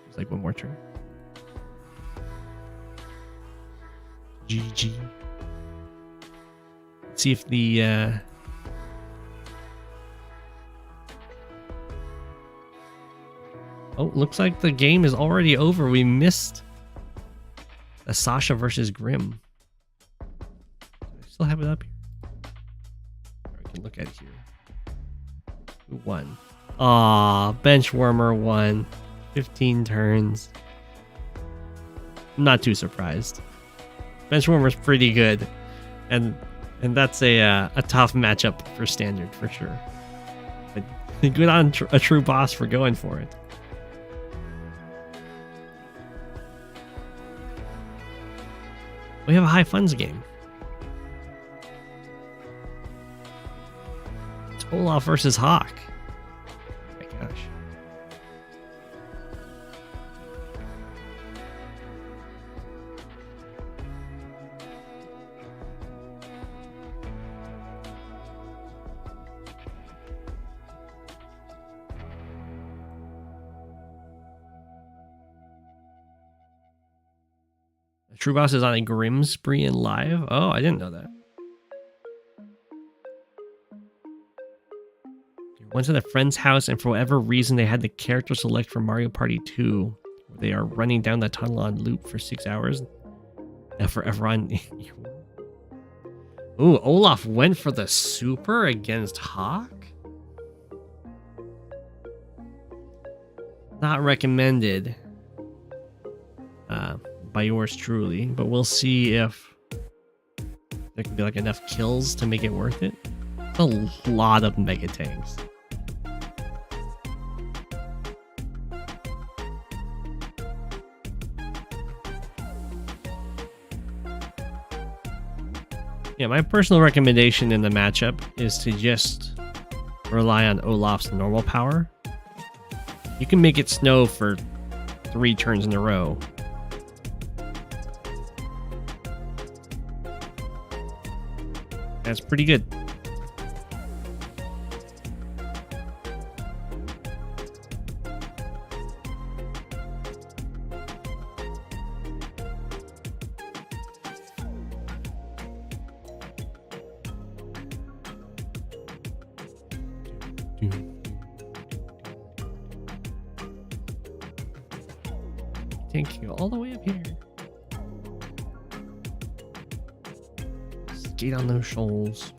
It's like one more turn. GG. See if the oh, looks like the game is already over. We missed a Sasha versus Grim. I still have it up here. I can look at it here. Who won? Aw, Benchwarmer won. 15 turns. I'm not too surprised. Benchwarmer's pretty good, and that's a tough matchup for Standard for sure. But good on a true boss for going for it. We have a high funds game. It's Olaf versus Hawk. Oh my gosh. True Boss is on a Grim spree in live. Oh, I didn't know that. Went to the friend's house, and for whatever reason, they had the character select for Mario Party 2. Where they are running down the tunnel on loop for 6 hours. And forever on. Ooh, Olaf went for the super against Hawk? Not recommended by yours truly, but we'll see if there can be like enough kills to make it worth it. A lot of mega tanks. Yeah, my personal recommendation in the matchup is to just rely on Olaf's normal power. You can make it snow for 3 turns in a row. That's pretty good. Tank you all the way up here. Skate on those shoals.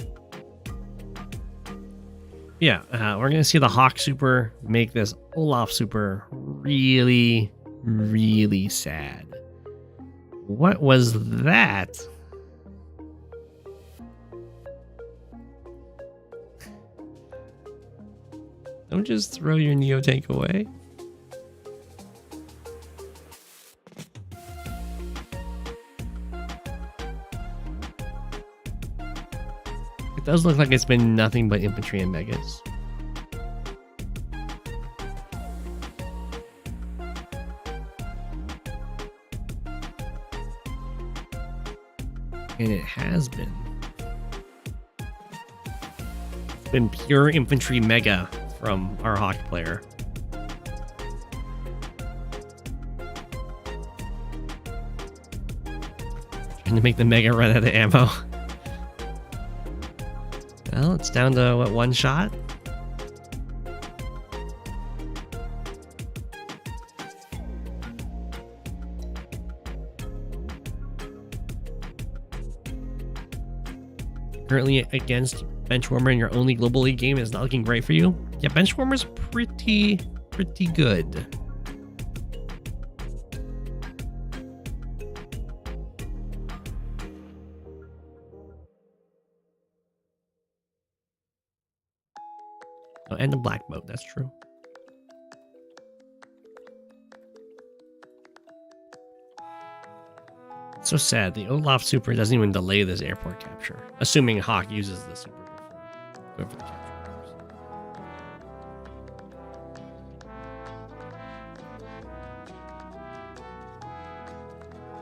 Yeah, we're gonna see the Hawk Super make this Olaf Super really, really sad. What was that? Don't just throw your Neo tank away. It does look like it's been nothing but infantry and megas. And it has been. It's been pure infantry mega from our Hawk player. Trying to make the mega run out of ammo. Well, it's down to what, 1 shot? Currently against Benchwarmer in your only Global League game is not looking great for you. Yeah, Benchwarmer's pretty good. Oh, and a black boat, that's true. It's so sad. The Olaf Super doesn't even delay this airport capture, assuming Hawk uses the Super before whoever the capture occurs.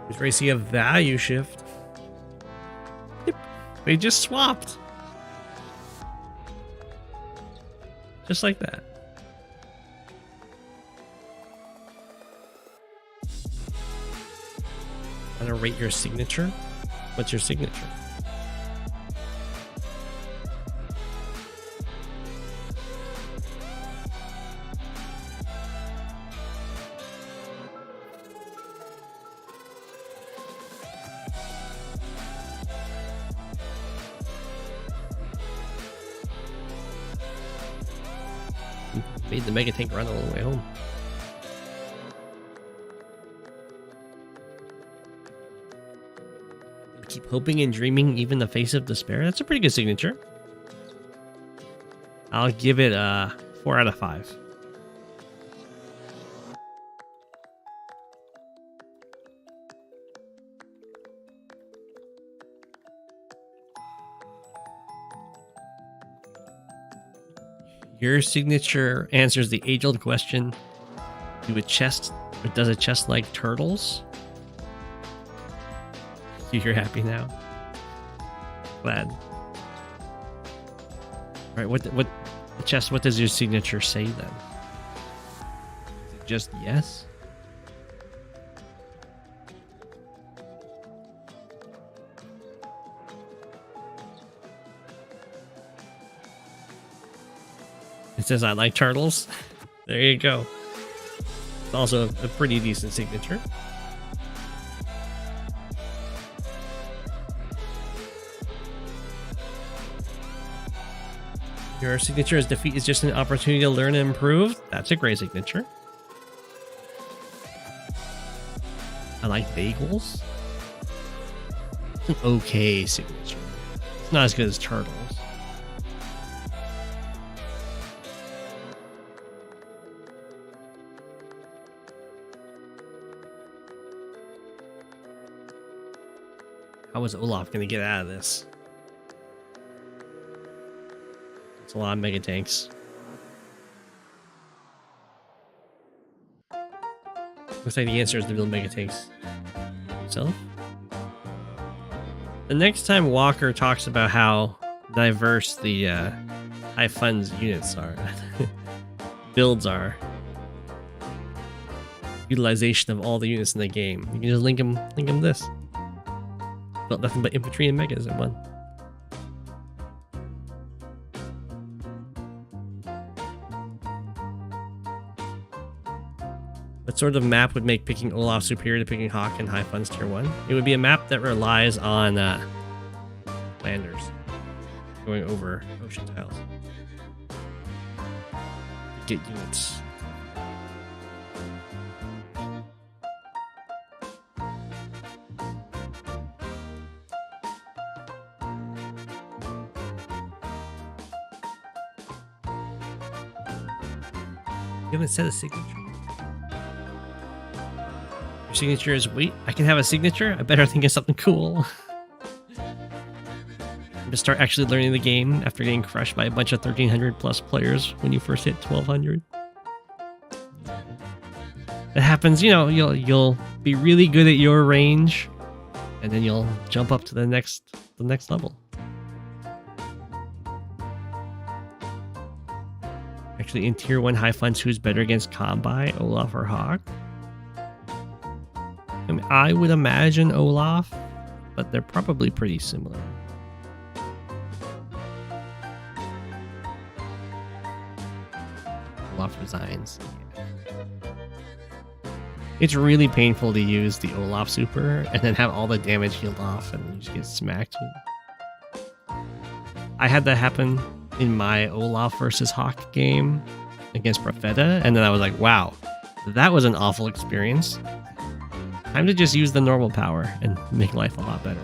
Who's ready to see a value shift? Yep, they just swapped. Just like that. I'm gonna rate your signature. What's your signature? Made the mega tank run all the way home. Keep hoping and dreaming even in the face of despair. That's a pretty good signature. I'll give it a 4 out of 5. Your signature answers the age-old question: does a chest like turtles? You're happy now. Glad. All right, what does your signature say then? Is it just yes? It says I like turtles. There you go. It's also a pretty decent signature. Your signature is defeat is just an opportunity to learn and improve. That's a great signature. I like bagels. It's an okay signature. It's not as good as turtles. How is Olaf gonna get out of this? It's a lot of mega tanks. Looks like the answer is to build mega tanks himself. The next time Walker talks about how diverse the high funds units are, builds are, utilization of all the units in the game, you can just link him this. Built nothing but infantry and megas in one. What sort of map would make picking Olaf superior to picking Hawk in High Funds Tier 1? It would be a map that relies on landers going over ocean tiles. Get units. You haven't set a signature. Your signature is wait. I can have a signature? I better think of something cool. I'm to start actually learning the game after getting crushed by a bunch of 1300 plus players when you first hit 1200. It happens, you know, you'll be really good at your range, and then you'll jump up to the next level. Actually, in Tier 1 High Funds, who's better against Combi, Olaf or Hawk? I mean, I would imagine Olaf, but they're probably pretty similar. Olaf resigns. It's really painful to use the Olaf super and then have all the damage healed off and you just get smacked with. I had that happen in my Olaf versus Hawk game against Profeta, and then I was like, wow, that was an awful experience. Time to just use the normal power and make life a lot better.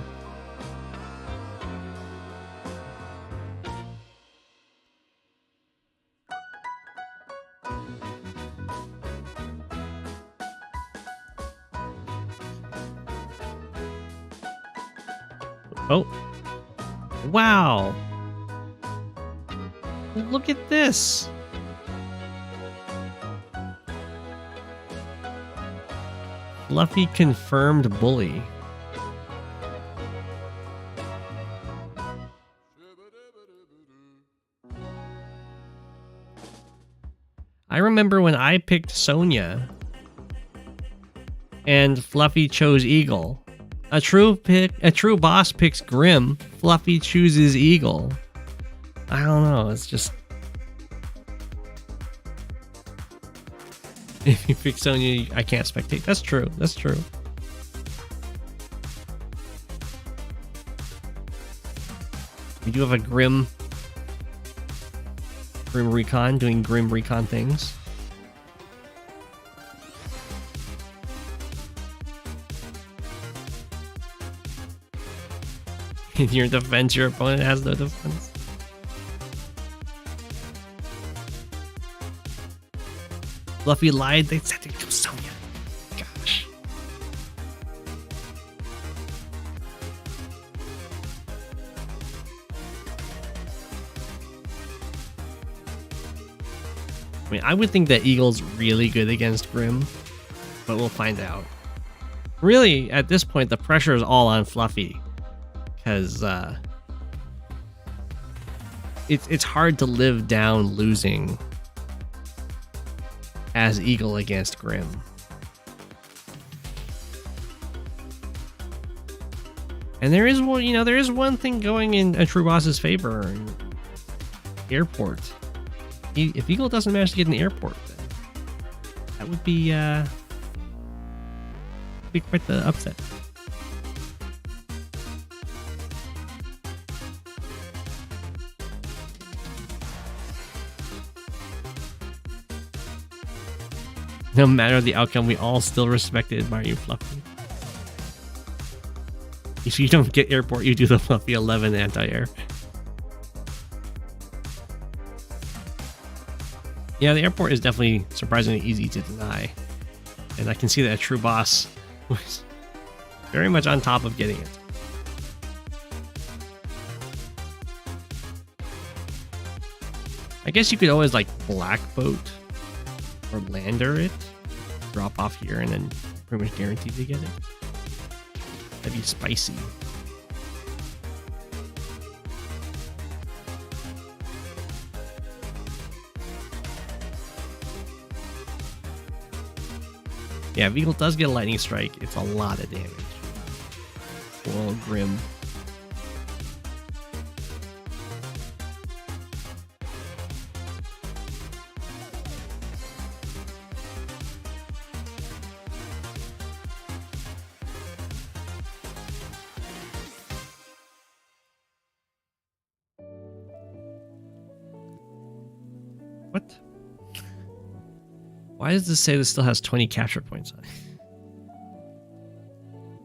Oh. Wow. Look at this. Fluffy confirmed bully. I remember when I picked Sonya and Fluffy chose Eagle. A true boss picks Grim. Fluffy chooses Eagle. I don't know, it's just... If you pick Sonya, I can't spectate. That's true, that's true. We do have a Grim Recon doing Grim Recon things. In your defense, your opponent has no defense. Fluffy lied, they said to go Sonya. Gosh. I mean, I would think that Eagle's really good against Grim, but we'll find out. Really, at this point, the pressure is all on Fluffy. Because it's hard to live down losing as Eagle against Grim. And there is one, there is one thing going in a true boss's favor. Airport. If Eagle doesn't manage to get an airport, then that would be quite the upset. No matter the outcome, we all still respect and admire you, Fluffy. If you don't get airport, you do the Fluffy 11 anti-air. Yeah, the airport is definitely surprisingly easy to deny. And I can see that a true boss was very much on top of getting it. I guess you could always like black boat or lander it, drop off here, and then pretty much guaranteed to get it. That'd be spicy. Yeah, if Eagle does get a lightning strike, it's a lot of damage. Well, grim. What? Why does this say this still has 20 capture points on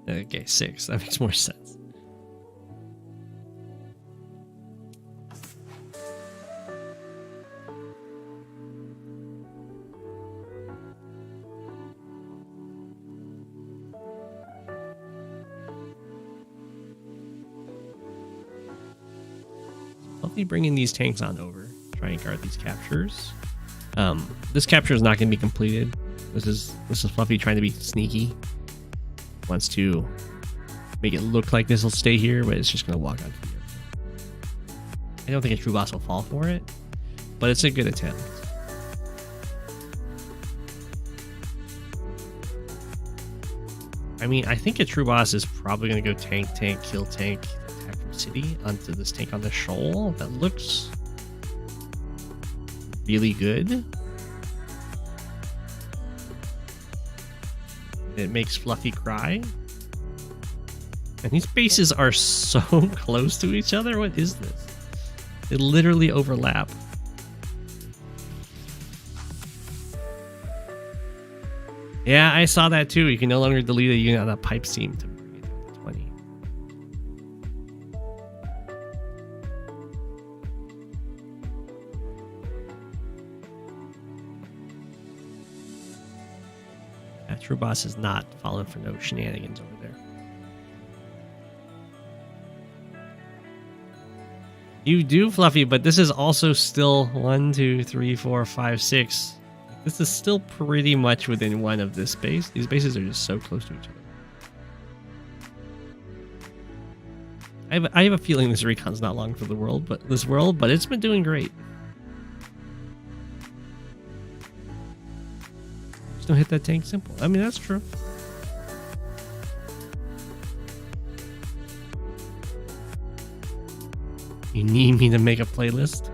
it? Okay, 6. That makes more sense. I'll be bringing these tanks on over. Try and guard these captures. This capture is not going to be completed. This is Fluffy trying to be sneaky. Wants to make it look like this will stay here, but it's just going to walk out from here. I don't think a true boss will fall for it, but it's a good attempt. I mean, I think a true boss is probably going to go tank, kill tank, attack from city onto this tank on the shoal. That looks really good. It makes Fluffy cry. And these bases are so close to each other. What is this? They literally overlap. Yeah, I saw that too. You can no longer delete a unit on a pipe seam to bring it to 20. That true boss is not falling for no shenanigans over there. You do, Fluffy, but this is also still 1, 2, 3, 4, 5, 6. This is still pretty much within one of this base. These bases are just so close to each other. I have a feeling this recon's not long for the world, but it's been doing great. Just don't hit that tank simple. I mean, that's true. You need me to make a playlist?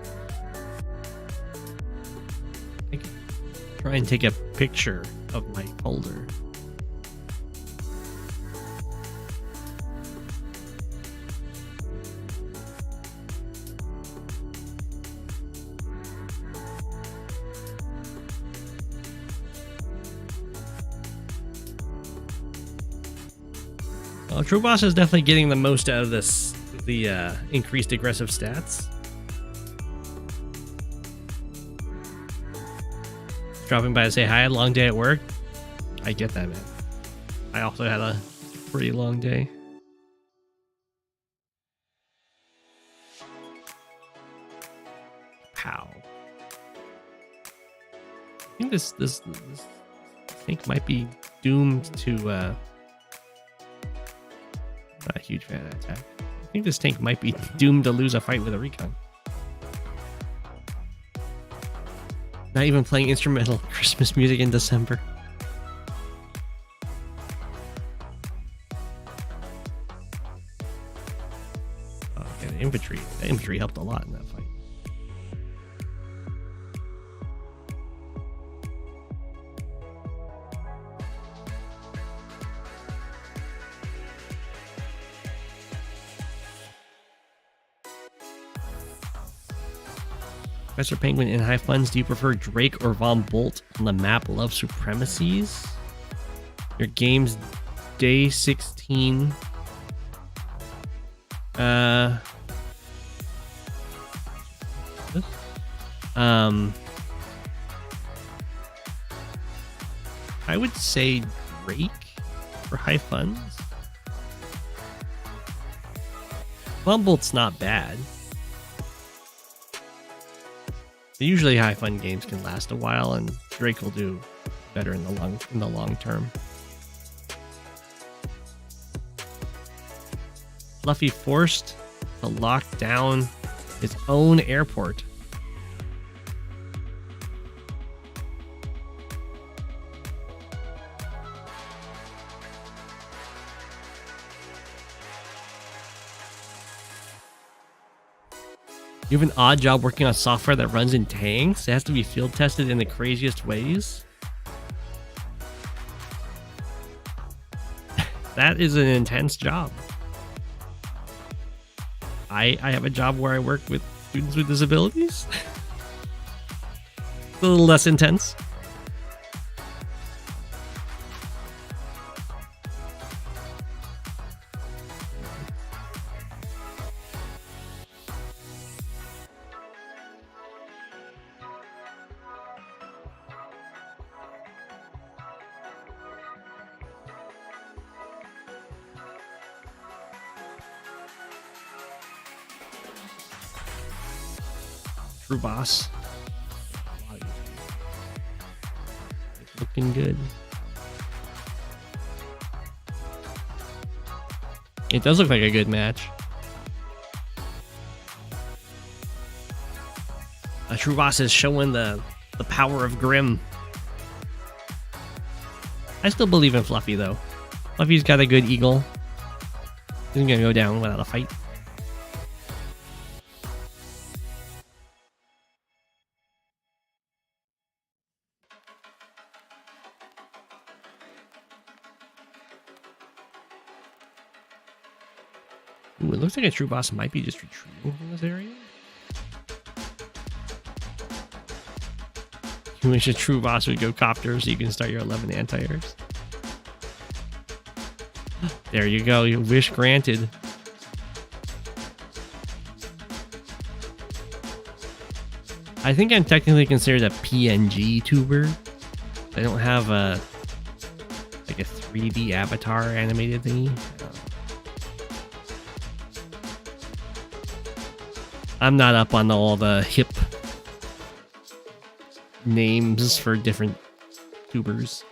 I can try and take a picture of my folder. Well, True Boss is definitely getting the most out of this. The increased aggressive stats. Dropping by to say hi. Long day at work. I get that, man. I also had a pretty long day. Pow. I think this tank might be doomed to not a huge fan of that attack. I think this tank might be doomed to lose a fight with a recon. Not even playing instrumental Christmas music in December. Oh, yeah, the infantry. The infantry helped a lot in that fight. Professor Penguin in high funds, do you prefer Drake or Von Bolt on the map Love Supremacies? Your game's day 16 This? I would say Drake for high funds. Bumble's not bad. Usually high fun games can last a while, and Drake will do better in the long term. Fluffy forced to lock down his own airport. You have an odd job working on software that runs in tanks. It has to be field tested in the craziest ways. That is an intense job. I have a job where I work with students with disabilities. A little less intense. True boss. Looking good. It does look like a good match. A true boss is showing the power of Grim. I still believe in Fluffy though. Fluffy's got a good eagle. Isn't gonna go down without a fight. Ooh, it looks like a true boss might be just retreating from this area. You wish a true boss would go copter so you can start your 11 anti-airs. There you go, your wish granted. I think I'm technically considered a PNG tuber. I don't have a 3D avatar animated thingy. I'm not up on all the hip names for different tubers.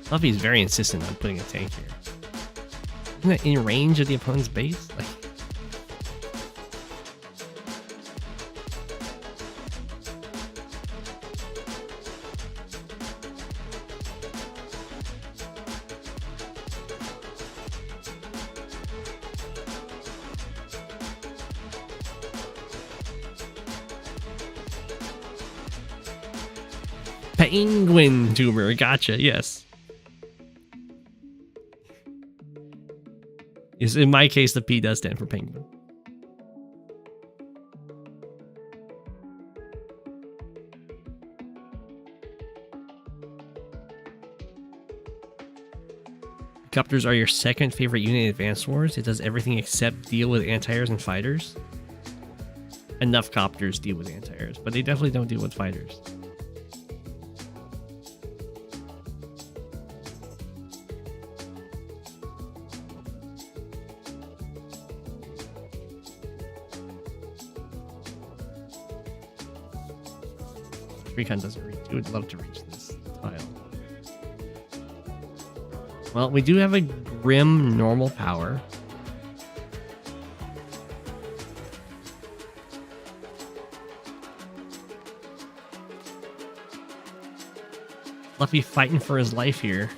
Fluffy's very insistent on putting a tank here. Isn't that in range of the opponent's base? Like, Penguin tuber, gotcha, yes. Yes, in my case, the P does stand for penguin. Copters are your second favorite unit in Advanced Wars. It does everything except deal with anti-airs and fighters. Enough copters deal with anti-airs, but they definitely don't deal with fighters. Recon doesn't reach. We would love to reach this tile. Well, we do have a Grim normal power. Fluffy fighting for his life here.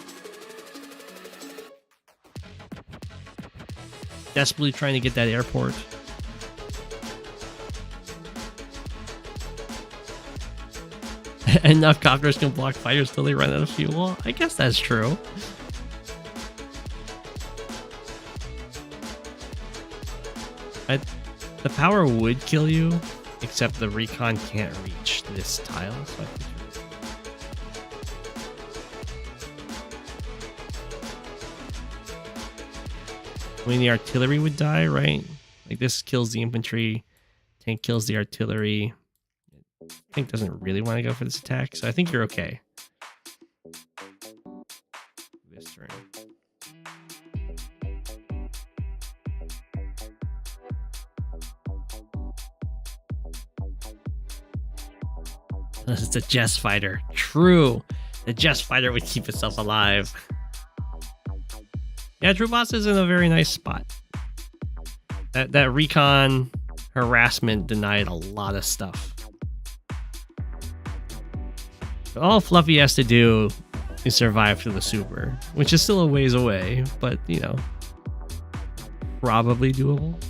Desperately trying to get that airport. Enough copters can block fighters till they run out of fuel. I guess that's true. The power would kill you, Except the recon can't reach this tile, so I think I mean, the artillery would die, right? Like, this kills the infantry, tank kills the artillery. Tank doesn't really want to go for this attack, so I think you're okay. This turn. It's a Jest Fighter. True. The Jest Fighter would keep itself alive. Yeah, True Boss is in a very nice spot. That recon harassment denied a lot of stuff. But all Fluffy has to do is survive through the super, which is still a ways away, but, you know, probably doable.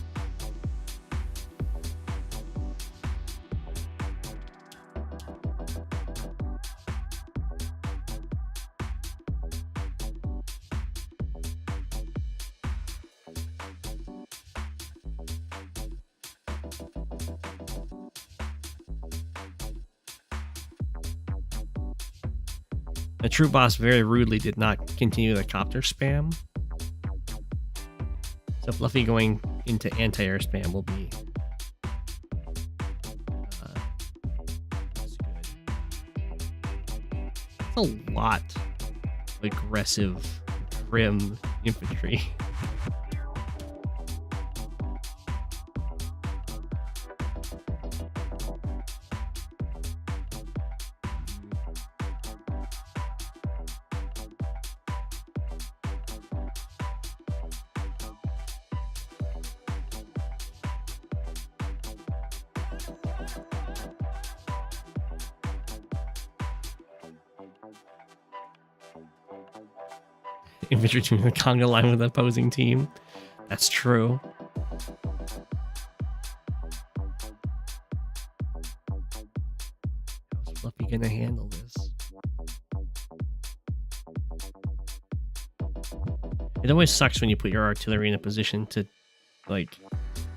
The True Boss very rudely did not continue the copter spam. So Fluffy going into anti-air spam will be that's good. That's a lot of aggressive, grim infantry. Infantry doing the conga line with the opposing team. That's true. How's Fluffy gonna handle this? It always sucks when you put your artillery in a position to, like,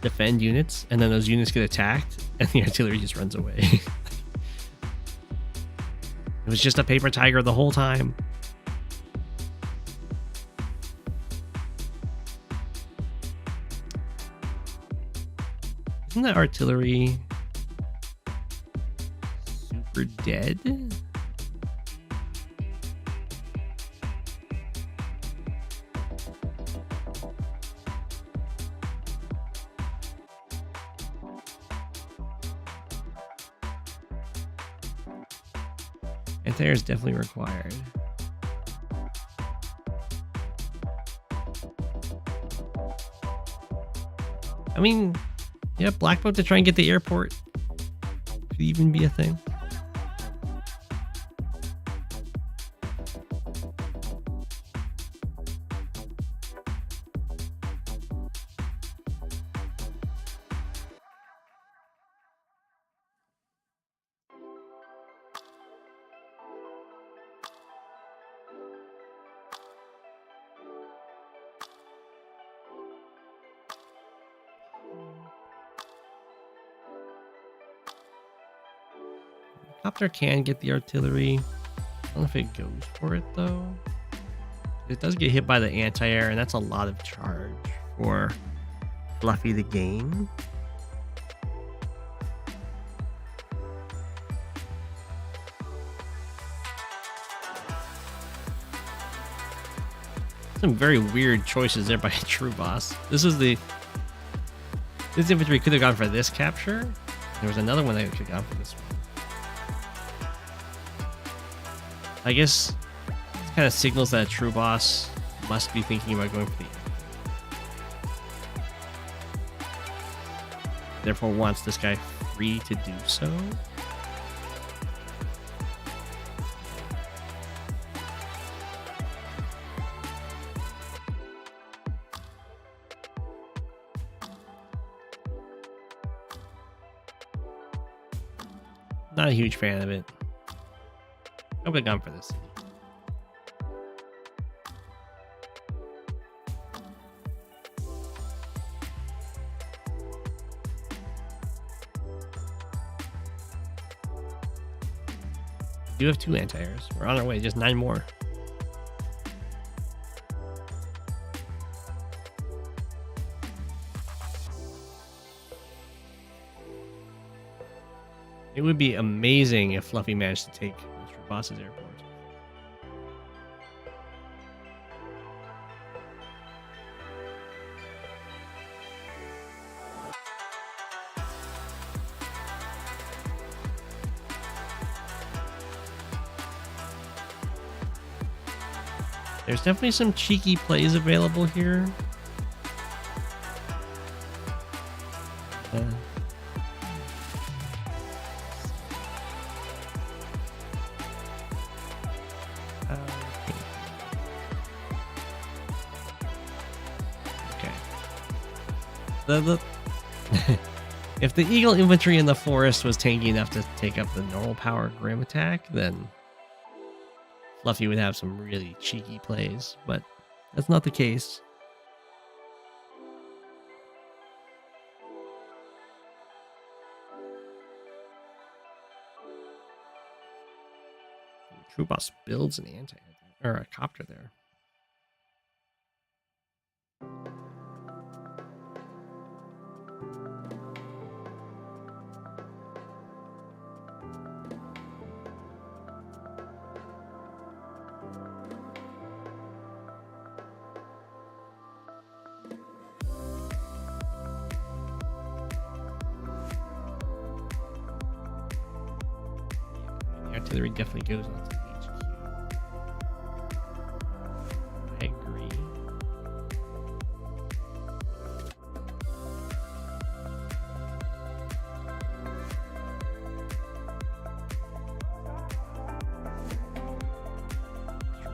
defend units, and then those units get attacked, and the artillery just runs away. It was just a paper tiger the whole time. Isn't that artillery super dead? Anti-air is definitely required. I mean, yeah, black boat to try and get the airport could even be a thing. Copter can get the artillery. I don't know if it goes for it though. It does get hit by the anti-air, and that's a lot of charge for Fluffy the game. Some very weird choices there by a True Boss. This infantry could have gone for this capture. There was another one that could have gone for this one. I guess it kind of signals that a True Boss must be thinking about going for the therefore wants this guy free to do so. Not a huge fan of it. I would have gone for this city. do have 2 anti-airs. We're on our way, just 9 more. It would be amazing if Fluffy managed to take Mr. Boss's airport. There's definitely some cheeky plays available here. Okay. If the Eagle infantry in the forest was tanky enough to take up the normal power Grim attack, then Fluffy would have some really cheeky plays, but that's not the case. True Boss builds an or a copter there. Artillery definitely goes on to HQ. I agree.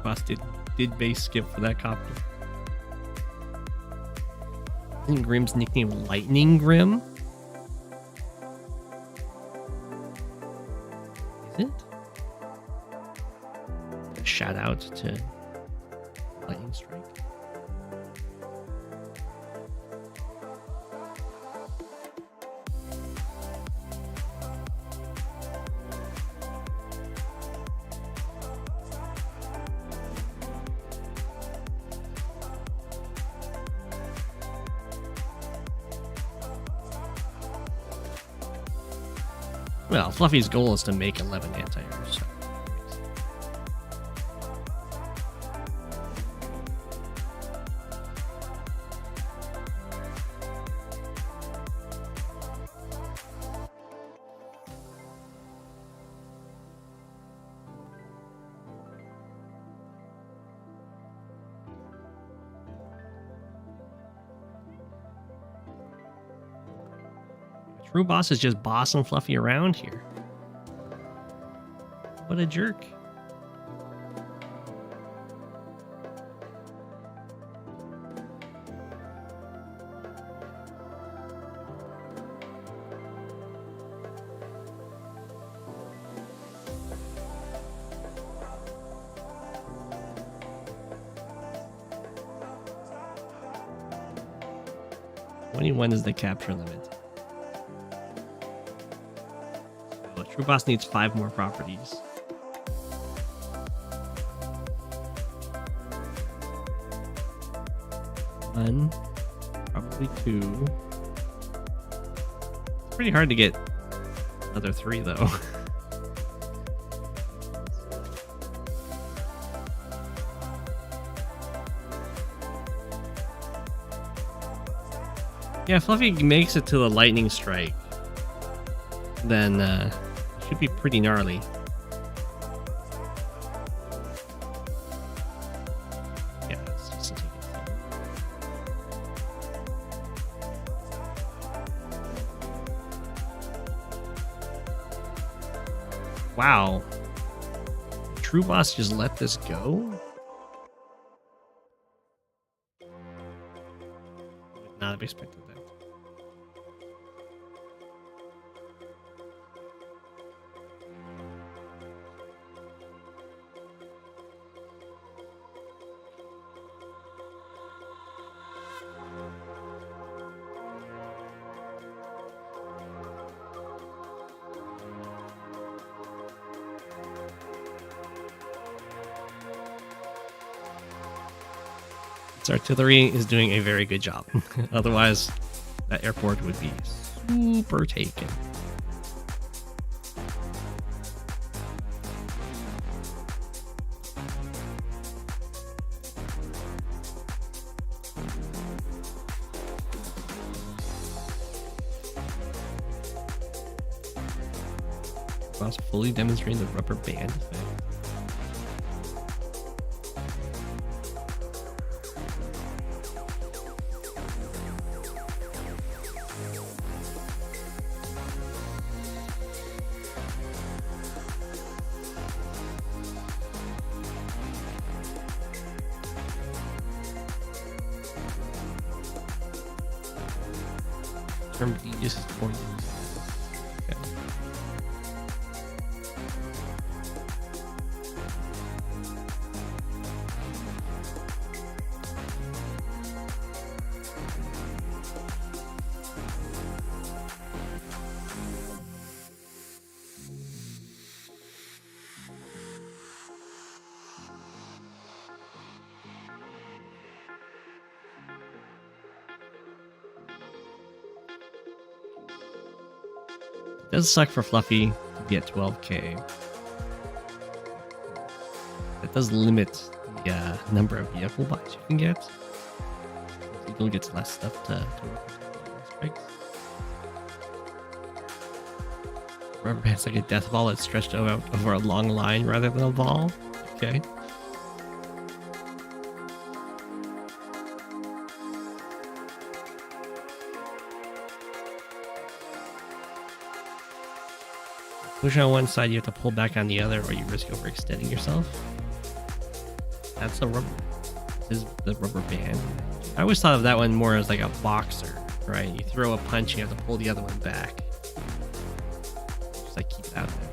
Boss did base skip for that copter. Isn't Grim's nickname Lightning Grim? Is it? Shout out to Lightning Strike. Well, Fluffy's goal is to make 11 anti-airs. So. True Boss is just bossing Fluffy around here. What a jerk. $21 is the capture limit. True Boss needs 5 more properties. One, probably 2. It's pretty hard to get another 3 though. Yeah, if Fluffy makes it to the Lightning Strike, then should be pretty gnarly. Yeah, it's just take it. Wow. True Boss just let this go? Would not have expected that. Its artillery is doing a very good job. Otherwise, that airport would be super taken. Boss fully demonstrating the rubber band effect. Remember, he just is pointing. Okay. It does suck for Fluffy to be at 12k. That does limit the number of vehicle buys you can get. Eagle gets less stuff to work with strikes. Rubber band's like a death ball that's stretched out over a long line rather than a ball. Okay. Push on one side, you have to pull back on the other, or you risk overextending yourself. That's the rubber band. I always thought of that one more as like a boxer, right? You throw a punch, you have to pull the other one back. Just like keep it out there.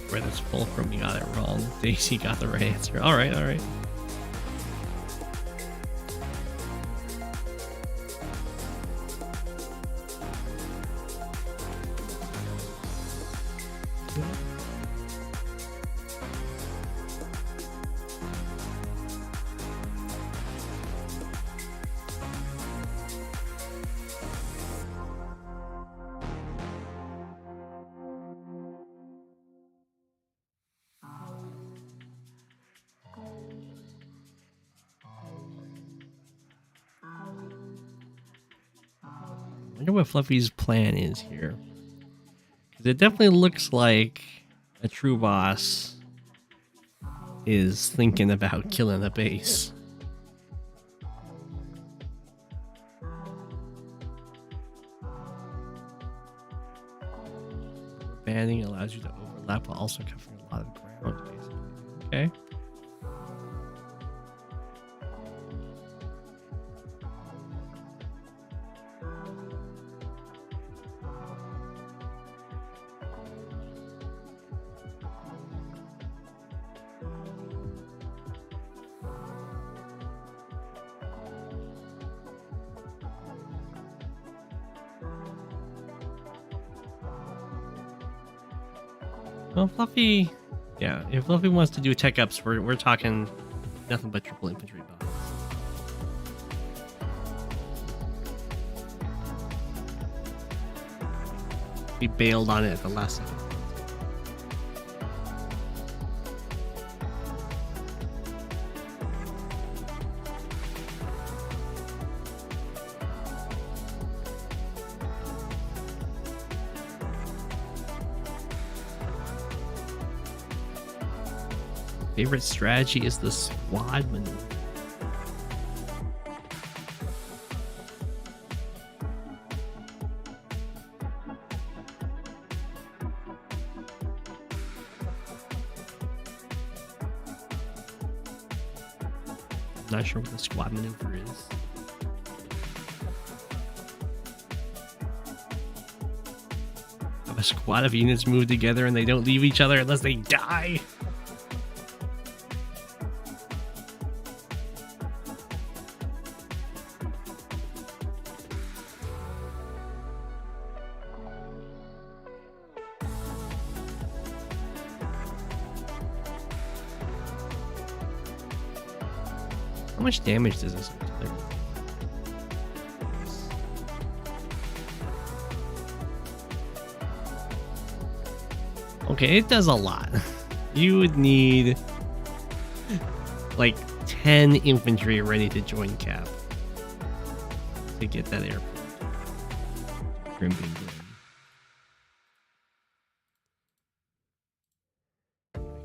Where that's Fulcrum, you got it wrong. Daisy got the right answer. Alright, alright. I wonder what Fluffy's plan is here. Because it definitely looks like a true boss is thinking about killing the base. Banding allows you to overlap while also covering a lot of ground, basically. Okay. Well, Fluffy, yeah, if Fluffy wants to do checkups, we're talking nothing but triple infantry bombs. We bailed on it at the last second. Favorite strategy is the squad maneuver. Not sure what the squad maneuver is. A squad of units move together and they don't leave each other unless they die. How much damage does this do? Okay, it does a lot. You would need like 10 infantry ready to join Cap to get that airport. Grim Big Grim.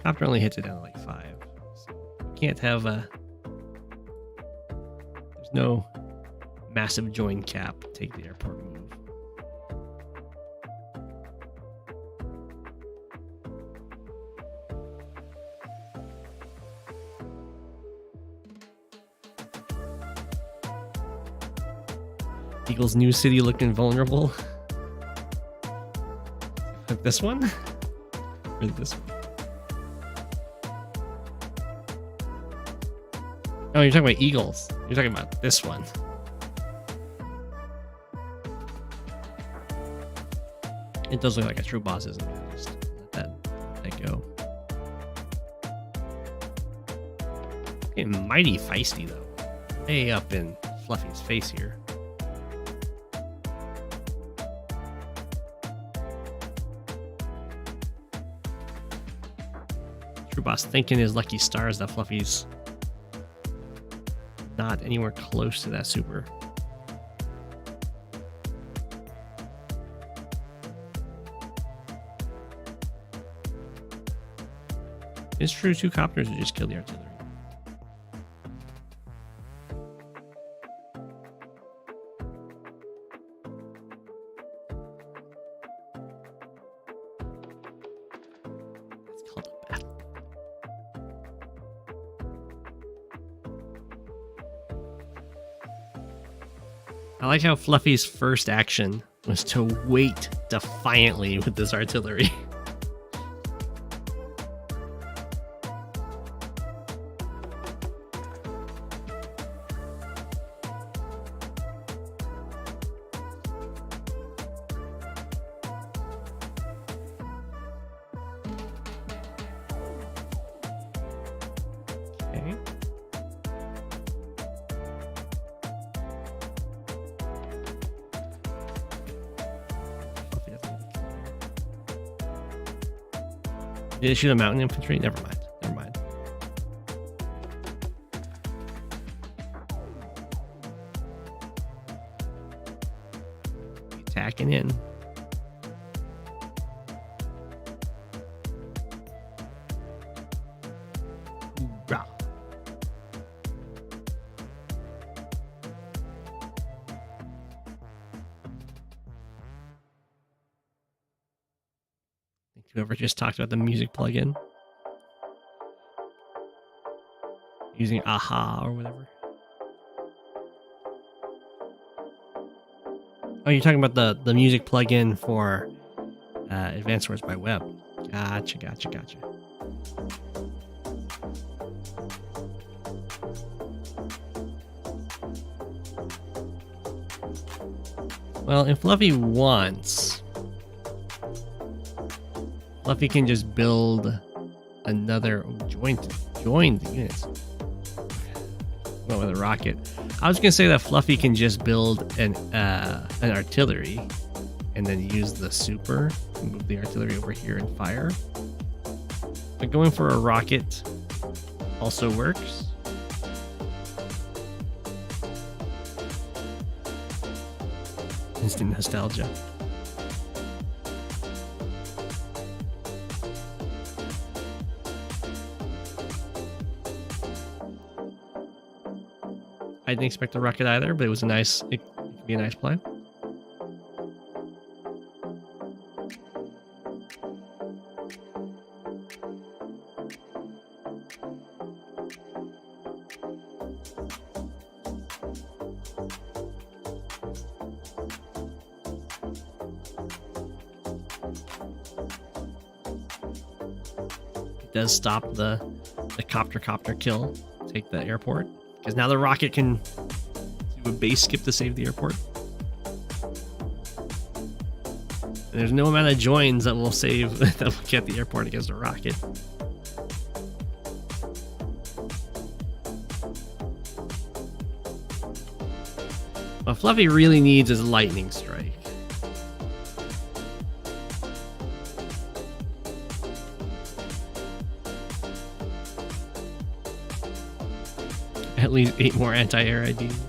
Copter only hits it down to like 5. So you can't have a... There's no massive join Cap to take the airport move. Eagle's new city looking vulnerable. Like this one? Or this one? Oh, you're talking about Eagles. You're talking about this one. It does look like a true boss, isn't it? Just let that go. Getting mighty feisty though. Way up in Fluffy's face here. True boss thinking his lucky stars that Fluffy's not anywhere close to that super. It's true, 2 copters would just kill the artillery. It's called a battle. I like how Fluffy's first action was to wait defiantly with this artillery. Okay. Did it shoot a mountain infantry? Never mind. Never mind. Attacking in. Hoorah. Whoever just talked about the music plugin. Using AHA or whatever. Oh, you're talking about the music plugin for Advanced Wars by Web. Gotcha, gotcha, gotcha. Well, if Fluffy wants... Fluffy can just build another join the units. Went with a rocket. I was gonna say that Fluffy can just build an artillery and then use the super to move the artillery over here and fire. But going for a rocket also works. Instant nostalgia. I didn't expect a rocket either, but it was a nice, it could be a nice play. does stop the copter kill. Take the airport. Because now the rocket can do a base skip to save the airport. And there's no amount of joins that will save that will get the airport against a rocket. What Fluffy really needs is lightning strike. At least 8 more anti-air IDs.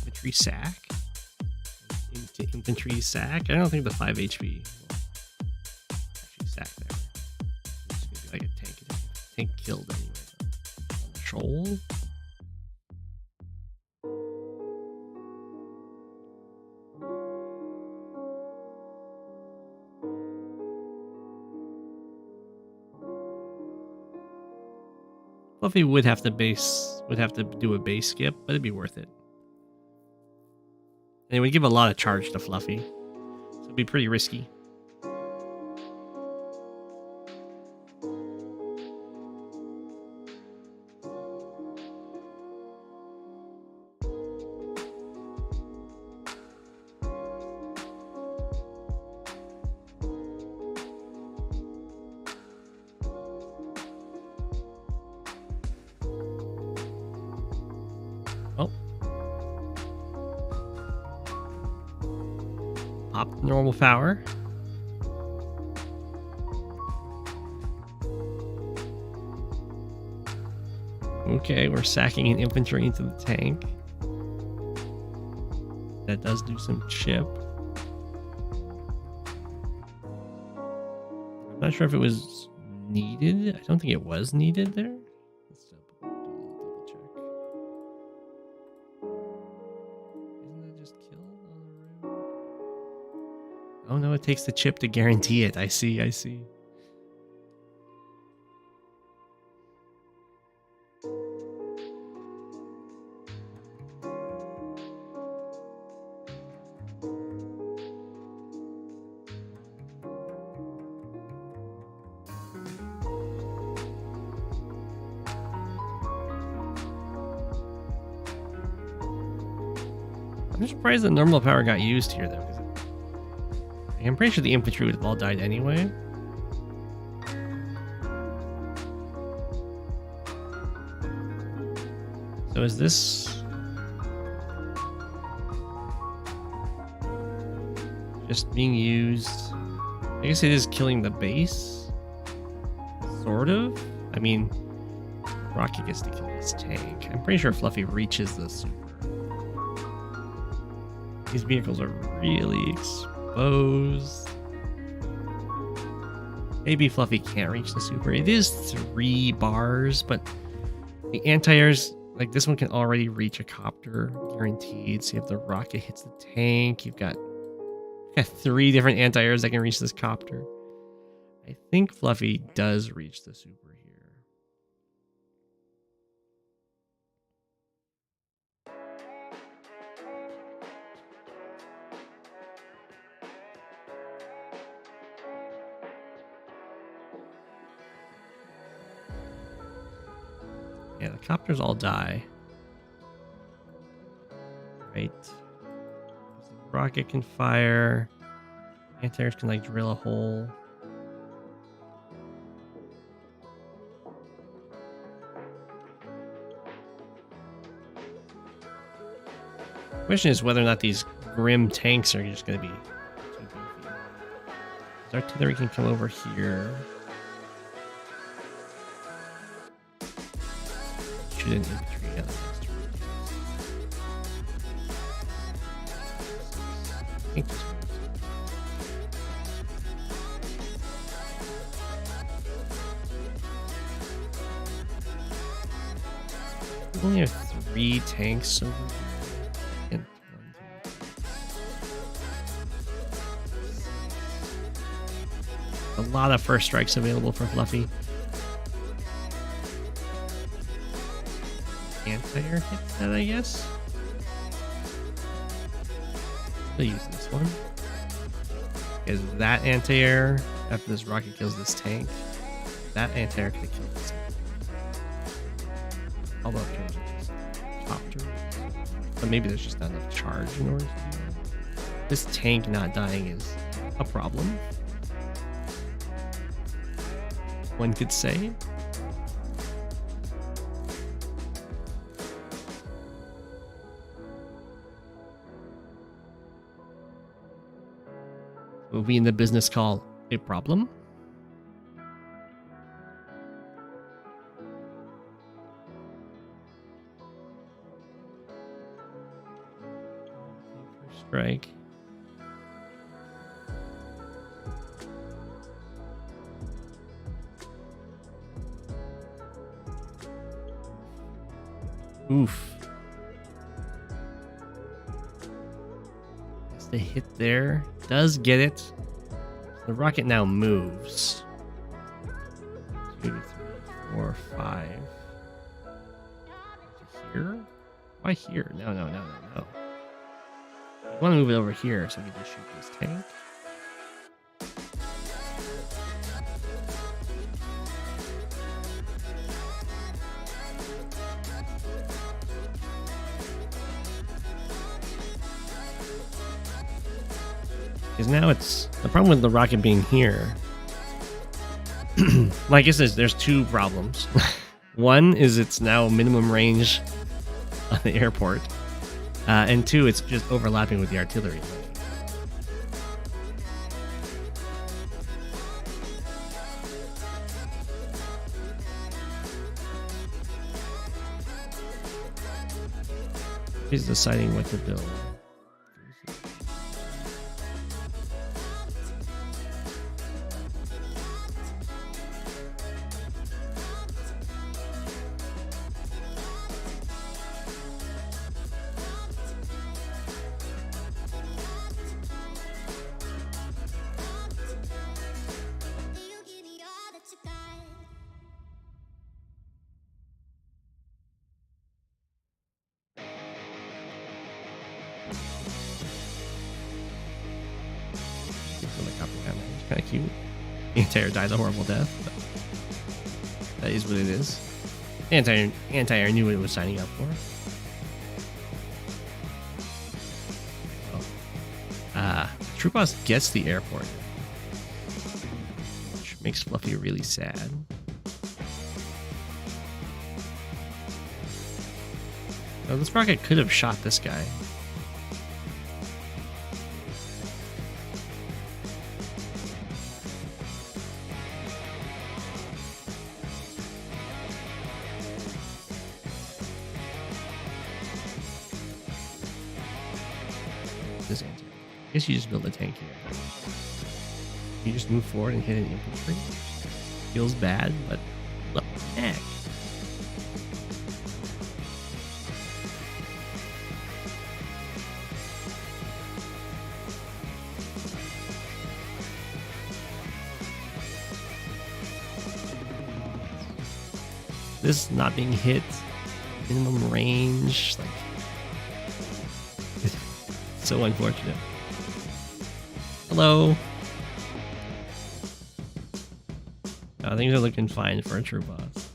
Infantry sack. Infantry sack. I don't think the 5 HP will actually sack there. It's just gonna be like a tank. Tank killed anyway. Troll. Fluffy would have to do a base skip, but it'd be worth it. And it would give a lot of charge to Fluffy, so it'd be pretty risky. Oh. Pop normal power. Okay, we're sacking an infantry into the tank. That does do some chip. I'm not sure if it was needed. I don't think it was needed there. Let's do a double check. Isn't that just killed on the room? Oh no, it takes the chip to guarantee it. I see. I'm surprised the normal power got used here, though. I'm pretty sure the infantry would have all died anyway. So is this just being used? I guess it is killing the base. Sort of. I mean, Rocky gets to kill this tank. I'm pretty sure Fluffy reaches the super. These vehicles are really exposed. Maybe Fluffy can't reach the super. It is 3 bars, but the anti-airs, like this one can already reach a copter, guaranteed. So if the rocket hits the tank, you've got 3 different anti-airs that can reach this copter. I think Fluffy does reach the super here. Yeah, the copters all die. Right. The rocket can fire. Anti-airs can like drill a hole. The question is whether or not these grim tanks are just going to be too goofy. His artillery can come over here. Shoot an infantry out of this turret. I think this one. We only have 3 tanks over here. And 1, 2, 3. A lot of first strikes available for Fluffy. Anti-air hit that, I guess. I'll use this one. Is that anti-air after this rocket kills this tank? That anti-air could have killed this tank. Although it can just chop through. But maybe there's just not enough charge in order to do that. This tank not dying is a problem, one could say. Will be in the business call a problem. First strike. Oof. Guess the hit there does get it. The rocket now moves. 2, 3, 4, 5. Here? Why here? No. I want to move it over here so we can just shoot this tank. Because now it's the problem with the rocket being here. Well, I guess there's two problems. One is it's now minimum range on the airport, and two, it's just overlapping with the artillery. He's deciding what to build. Kind of cute. Anti-air dies a horrible death, but that is what it is. Anti-air knew what it was signing up for. Troop Boss gets the airport, which makes Fluffy really sad. Oh, this rocket could have shot this guy. This answer. I guess you just build a tank here. You just move forward and hit an infantry. Feels bad, but what the heck? This not being hit, minimum range, like, so unfortunate. Hello. Things are looking fine for a true boss.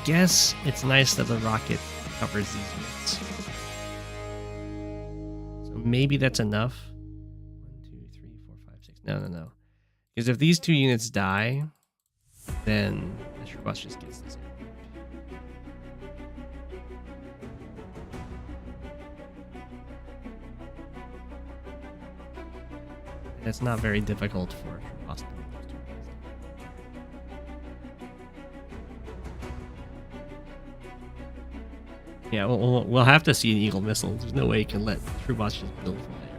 Guess it's nice that the rocket covers these units. So maybe that's enough. 1, 2, 3, 4, 5, 6. No. Because if these two units die, then the true boss just gets this. And it's not very difficult for a true boss to do those two things. Yeah, we'll have to see an Eagle missile. There's no way you can let true bots just build from there.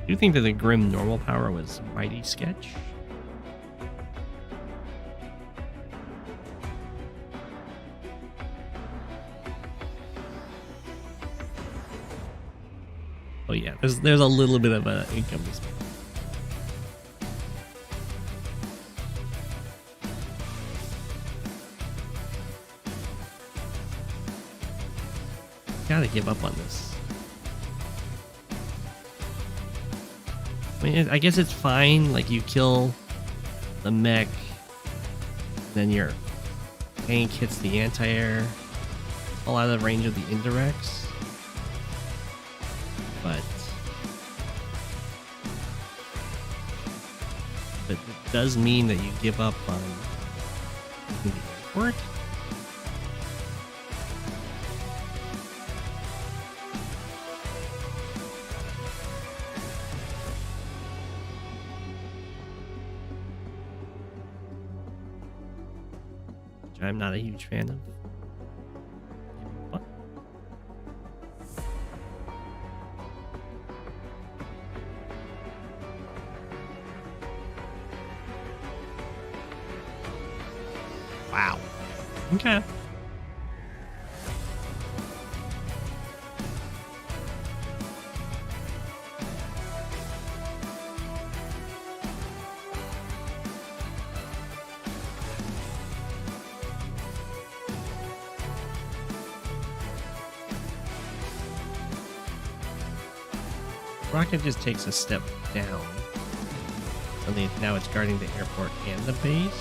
Do you think that the Grim normal power was mighty sketch? Oh yeah, there's a little bit of an income display. Gotta give up on this. I mean, I guess it's fine. Like, you kill the mech, then your tank hits the anti-air, all out of range of the indirects. But it does mean that you give up on the airport. I'm not a huge fan of. What? Wow. Okay. Rocket just takes a step down. Only now it's guarding the airport and the base.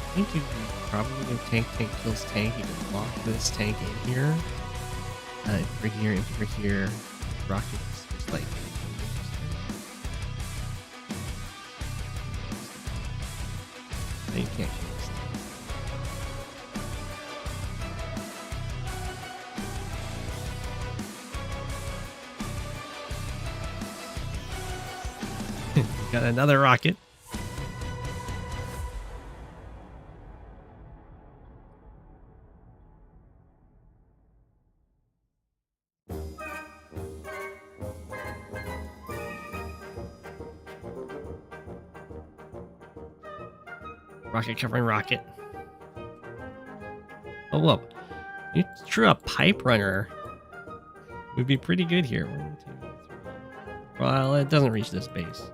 I think you can probably go tank kills tank. You can lock this tank in here. Infrared here, infrared here. Rockets just like no, you can't kill this thing. Got another rocket. Rocket covering rocket. Oh, look. You drew a pipe runner. Would be pretty good here. 1, 2, 3. Well, it doesn't reach this base.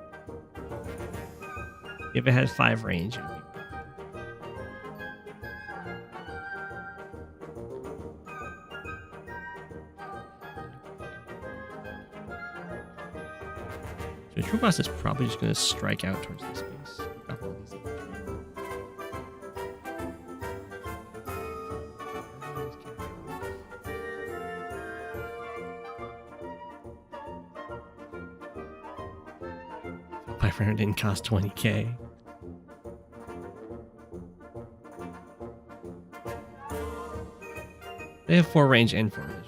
If it had 5 range, it would be. So the True Boss is probably just going to strike out towards this base. A couple of these. 500 didn't cost 20k. They have 4 range and 4 vision.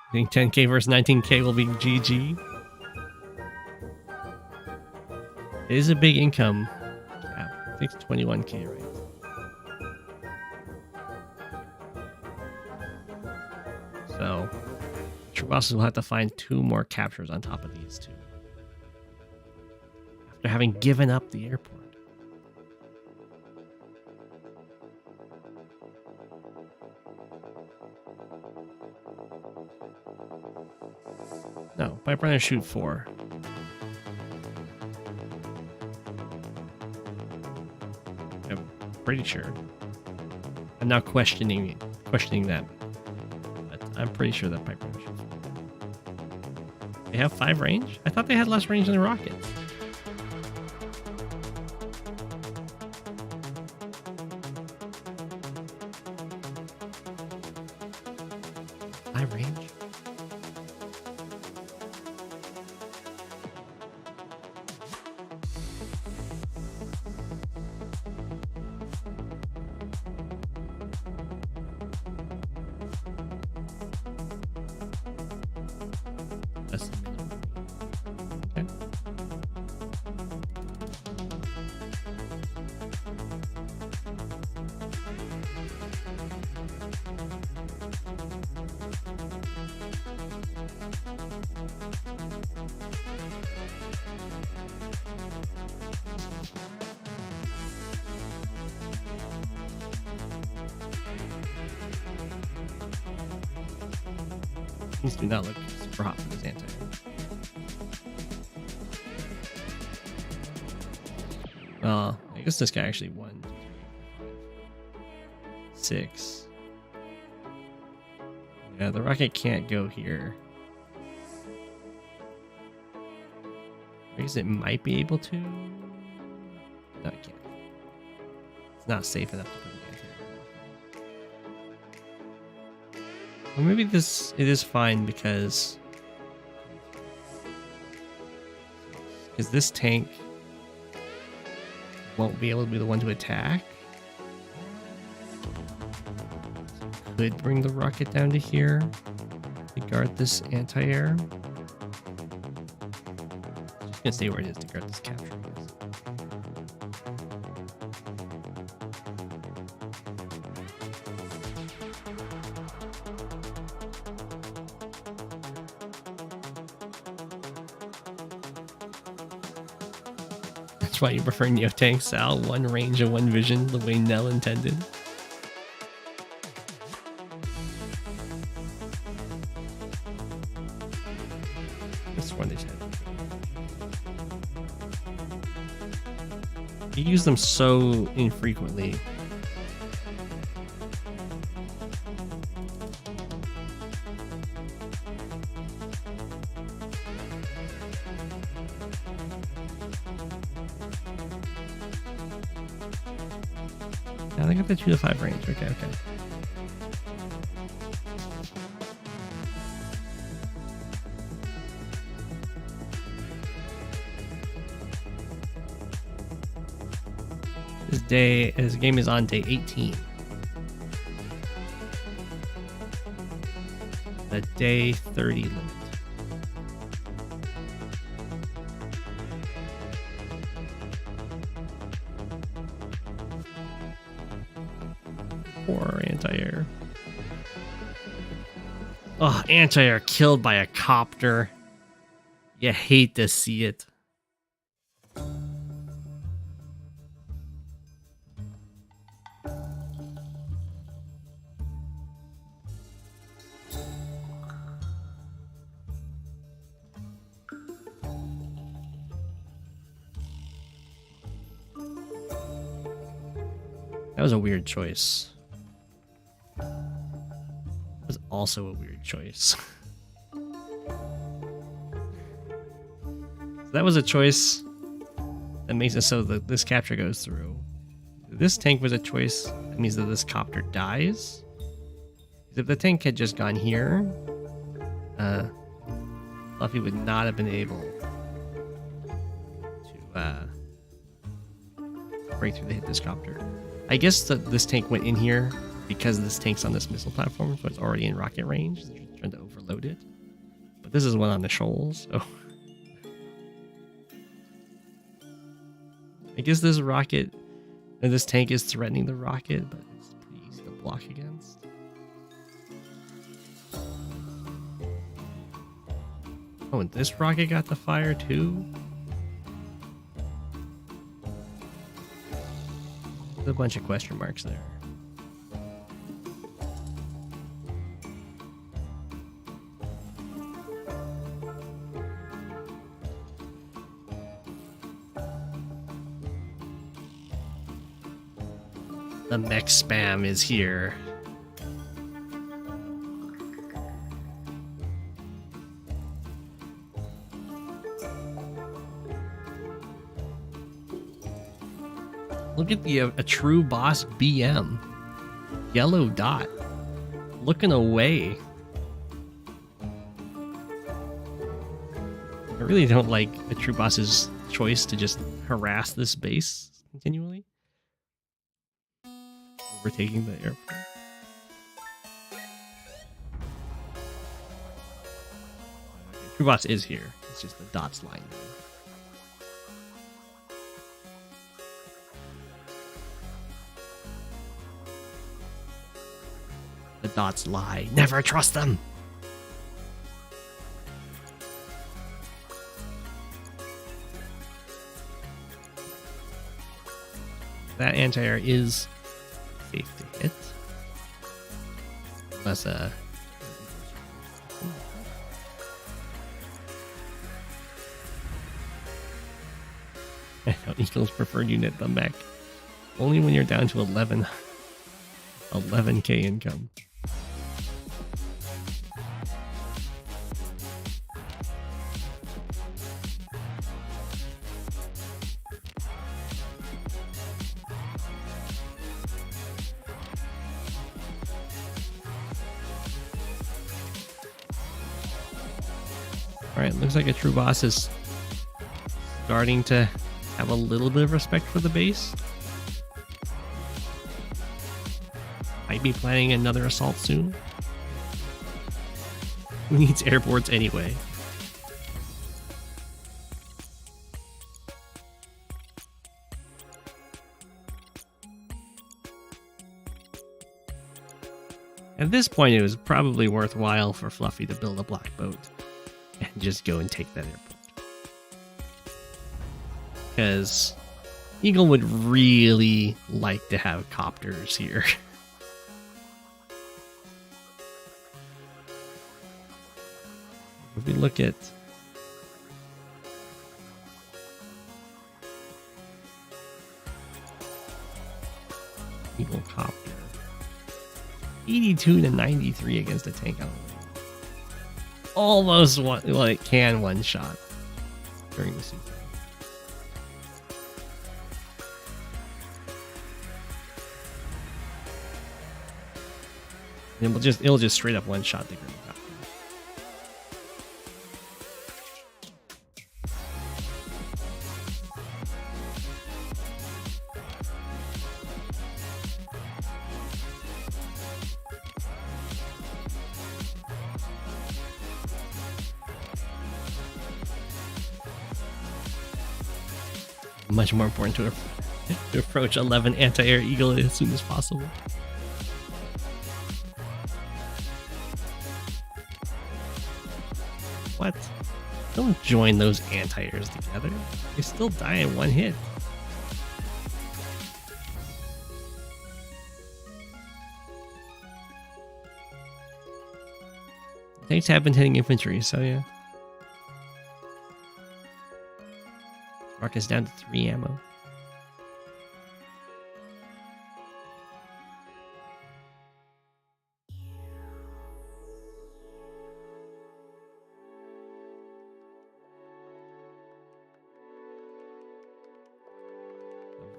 I think 10k versus 19k will be GG. It is a big income. Yeah, I think it's 21k, right? So, True Bosses will have to find 2 more captures on top of these 2. After having given up the airport. No, pipe runner shoot 4. I'm pretty sure. I'm now questioning that, but I'm pretty sure that pipe runner shoot 4. They have 5 range? I thought they had less range than the rocket. Range. That's the minimum. Okay. These do not look super hot for this anti. I guess this guy actually won. 6. Yeah, the rocket can't go here. I guess it might be able to. No, it can't. It's not safe enough to put an anti. Well, maybe it is fine because this tank won't be able to be the one to attack. Could bring the rocket down to here to guard this anti-air. Just gonna stay where it is to guard this capture. That's why you prefer Neo Tank, Sal. 1 range and 1 vision, the way Nell intended. This one they had. You use them so infrequently. Yeah, they got the 2 to 5 range. Okay. This game is on day 18. The day 30 limit. Poor anti-air. Oh, anti-air killed by a copter. You hate to see it. That was a weird choice. That was also a weird choice. That was a choice that makes it so that this capture goes through. This tank was a choice that means that this copter dies. If the tank had just gone here, Fluffy would not have been able to break through to hit this copter. I guess that this tank went in here because this tank's on this missile platform, so it's already in rocket range. They're trying to overload it. But this is one on the shoals, so I guess this rocket and this tank is threatening the rocket, but it's pretty easy to block against. Oh, and this rocket got the fire too? There's a bunch of question marks there. The mech spam is here. Look at the a true boss BM. Yellow dot. Looking away. I really don't like a true boss's choice to just harass this base continually. Overtaking the airport. True boss is here. It's just the dots line. The dots lie. Never trust them. That anti-air is safe to hit. Unless Eagle's preferred unit, the mech. Only when you're down to 11k income. Alright, looks like a true boss is starting to have a little bit of respect for the base. Might be planning another assault soon. Who needs airports anyway? At this point, it was probably worthwhile for Fluffy to build a black boat and just go and take that airport. Because Eagle would really like to have copters here. If we look at Eagle copter, 82 to 93 against a tank. Almost one, well, it can one shot during the season. And it'll just straight up one shot the Grim Copter. Much more important to approach 11 anti-air Eagle as soon as possible. What? Don't join those anti-airs together. They still die in one hit. Tanks have been hitting infantry, so yeah. Rocket's down to 3 ammo.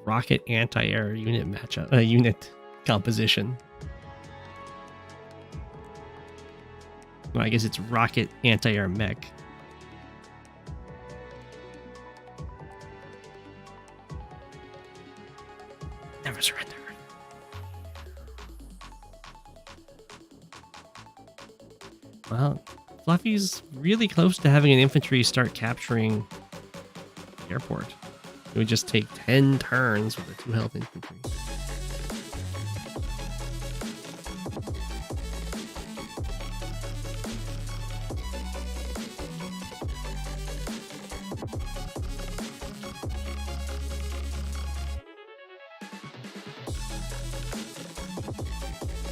Rocket anti-air unit matchup, unit composition. Well, I guess it's rocket anti-air mech. Never surrender. Well, Fluffy's really close to having an infantry start capturing the airport. It would just take 10 turns with a 2 health infantry.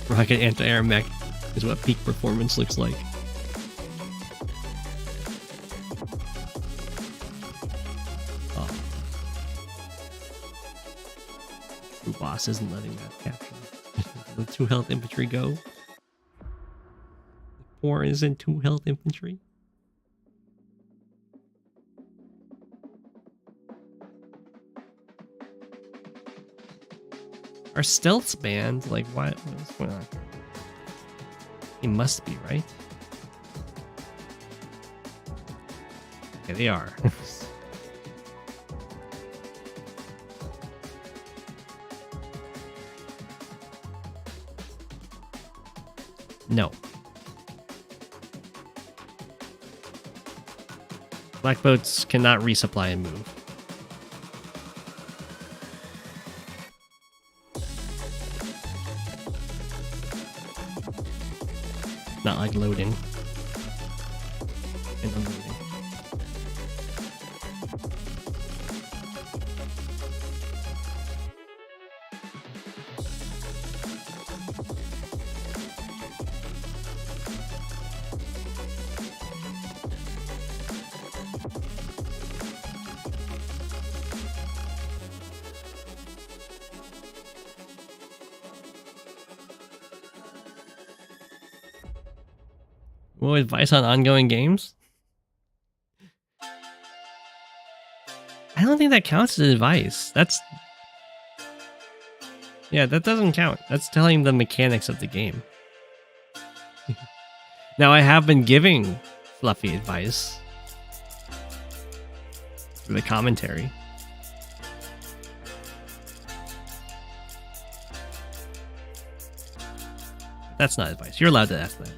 Rocket anti-air mech is what peak performance looks like. boss isn't letting that capture. The 2 health infantry go. 4 isn't 2 health infantry. Our stealth's banned? Like, what's going on? It must be, right? Yeah, they are. No. Black boats cannot resupply and move. Not like loading and unloading. Well, advice on ongoing games? I don't think that counts as advice. Yeah, that doesn't count. That's telling the mechanics of the game. Now, I have been giving fluffy advice through the commentary. That's not advice. You're allowed to ask that.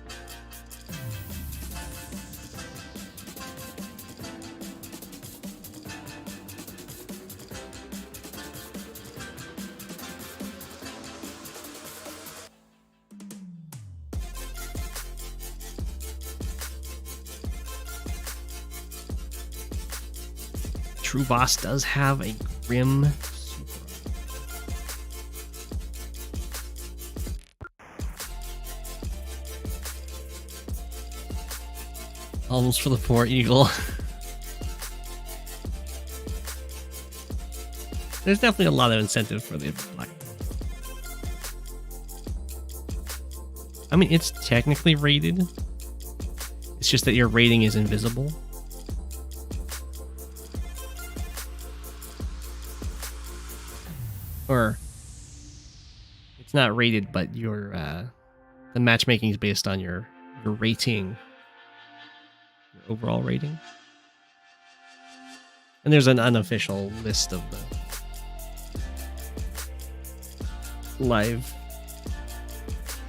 True Boss does have a grim super. Almost for the poor eagle. There's definitely a lot of incentive for the black. I mean, it's technically rated. It's just that your rating is invisible. Or it's not rated, but your the matchmaking is based on your rating, your overall rating. And there's an unofficial list of the live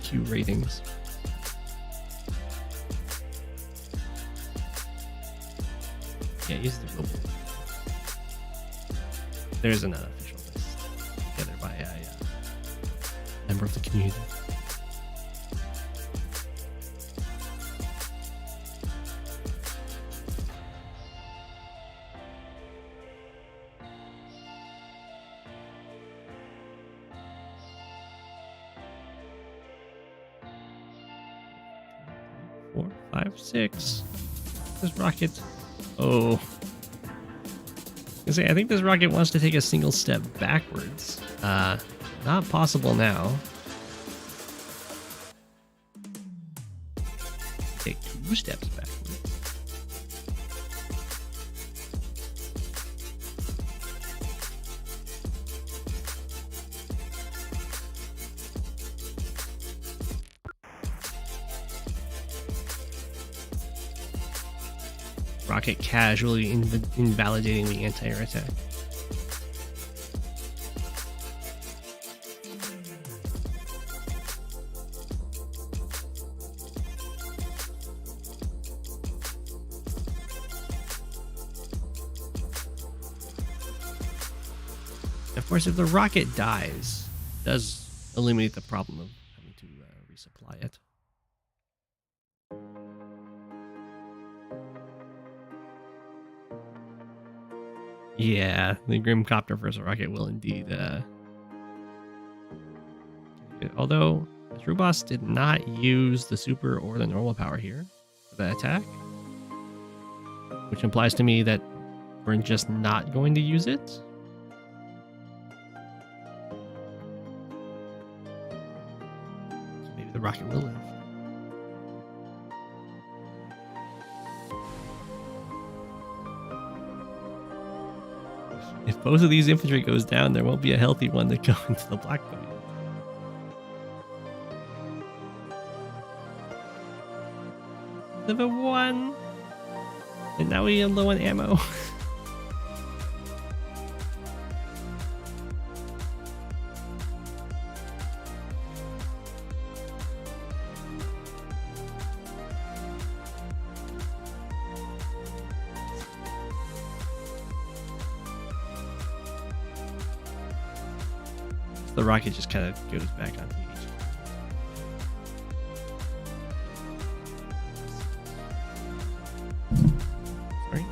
queue ratings. Yeah, use the global. There's an unofficial list together by a member of the community. Four, five, six. This rocket. Oh. I think this rocket wants to take a single step backwards. Not possible now. Take 2 steps backwards. Rocket casually invalidating the anti-air attack. Of course, if the rocket dies, it does eliminate the problem of having to resupply it. Yeah, the Grimcopter versus rocket will indeed. Although the True Boss did not use the super or the normal power here for the attack, which implies to me that we're just not going to use it. rocket will live. If both of these infantry goes down, there won't be a healthy one to go into the black boat. Level 1. And now we are low on ammo. The rocket just kind of goes back onto the beach. Sorry.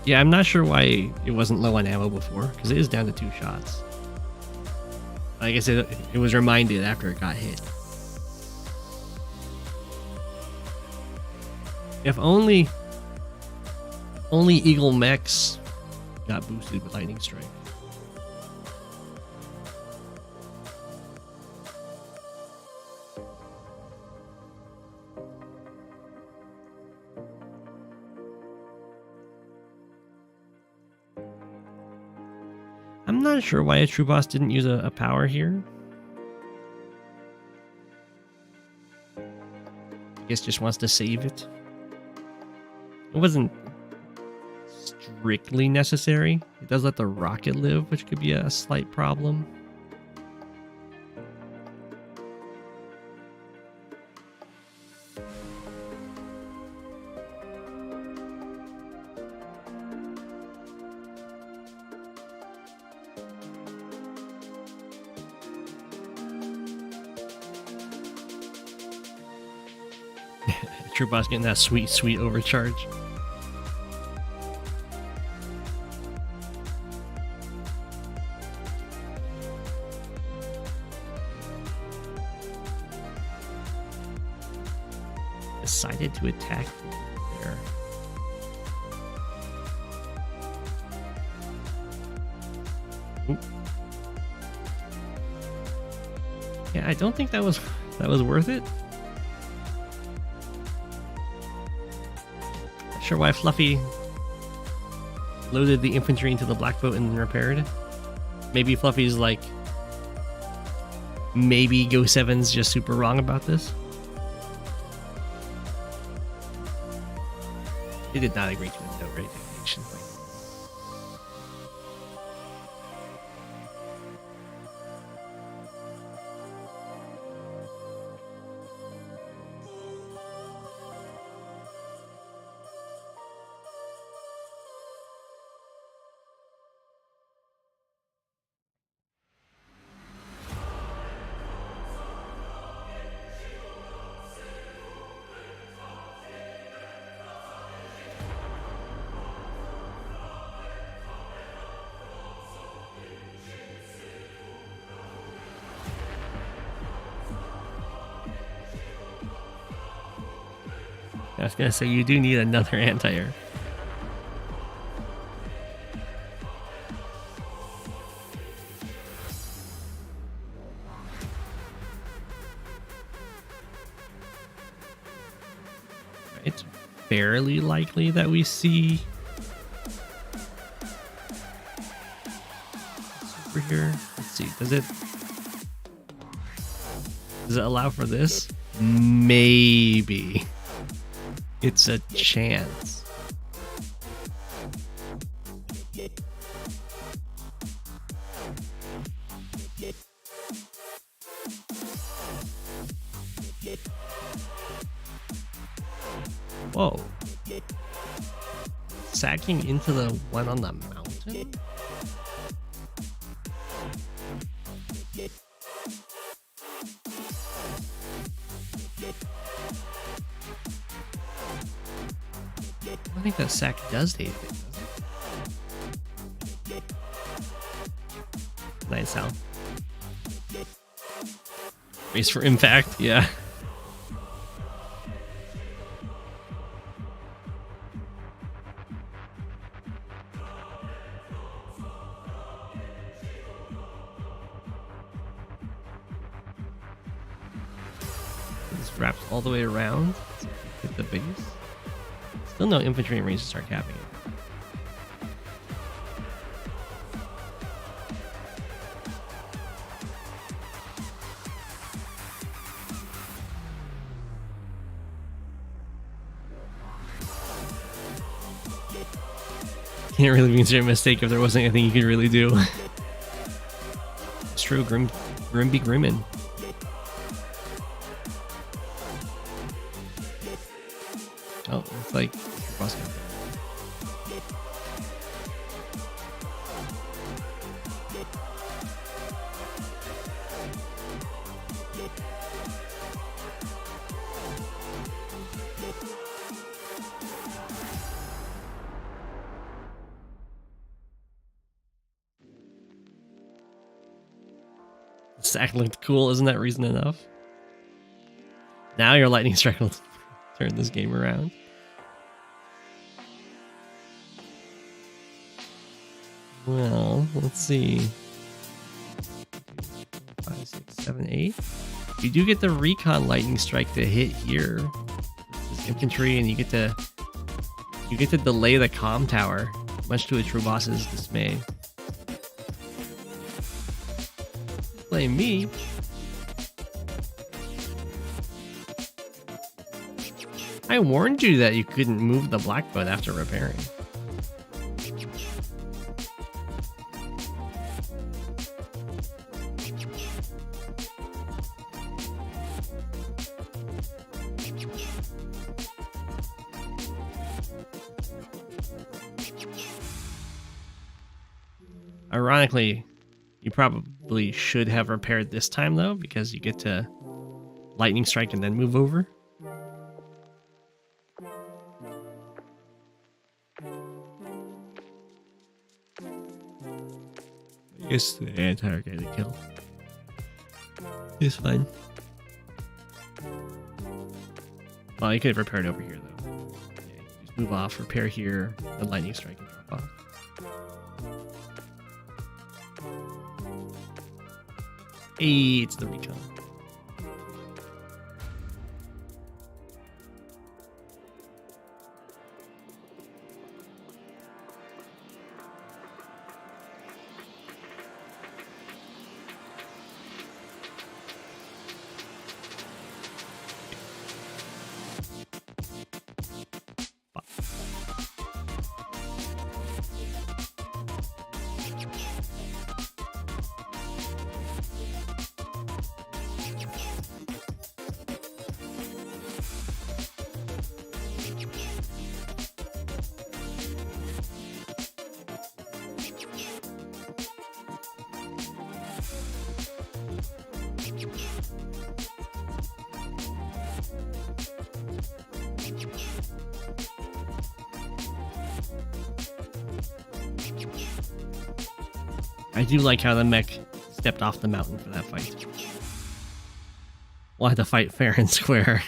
Yeah, I'm not sure why it wasn't low on ammo before, because it is down to 2 shots. I guess it was reminded after it got hit. If only Eagle mechs got boosted with lightning strike. I'm not sure why a true boss didn't use a power here. I guess just wants to save it. It wasn't strictly necessary. It does let the rocket live, which could be a slight problem. True boss getting that sweet, sweet overcharge. Decided to attack there. Ooh. Yeah, I don't think that was worth it. Not sure why Fluffy loaded the infantry into the black boat and repaired. Maybe Fluffy's like, maybe Go7's just super wrong about this. They did not agree to a no resignation. I was gonna say, you do need another anti-air. It's fairly likely that we see over here. Let's see, does it allow for this? Maybe. It's a chance. Whoa. Sacking into the one on the mountain? I think that sack does anything, does it? Nice, Al. Race for impact, yeah. just wraps all the way around. Hit the base. Still no infantry in range to start capping it. Can't really be considered a mistake if there wasn't anything you could really do. It's true, Grim be grimmin'. Oh, it's like boss guy. Sack looked cool, isn't that reason enough? Now your lightning strike will turn this game around. Well, let's see. 5, 6, 7, 8. You do get the recon lightning strike to hit here. This is infantry, and you get to delay the comm tower, much to a true boss's dismay. Blame me. I warned you that you couldn't move the black boat after repairing. Ironically, you probably should have repaired this time though, because you get to lightning strike and then move over. I guess the entire guy to kill is fine. Well, you could have repaired over here though. Yeah, you just move off, repair here, then lightning strike and drop off. Hey, it's the recon. I do like how the mech stepped off the mountain for that fight. We'll have to fight fair and square.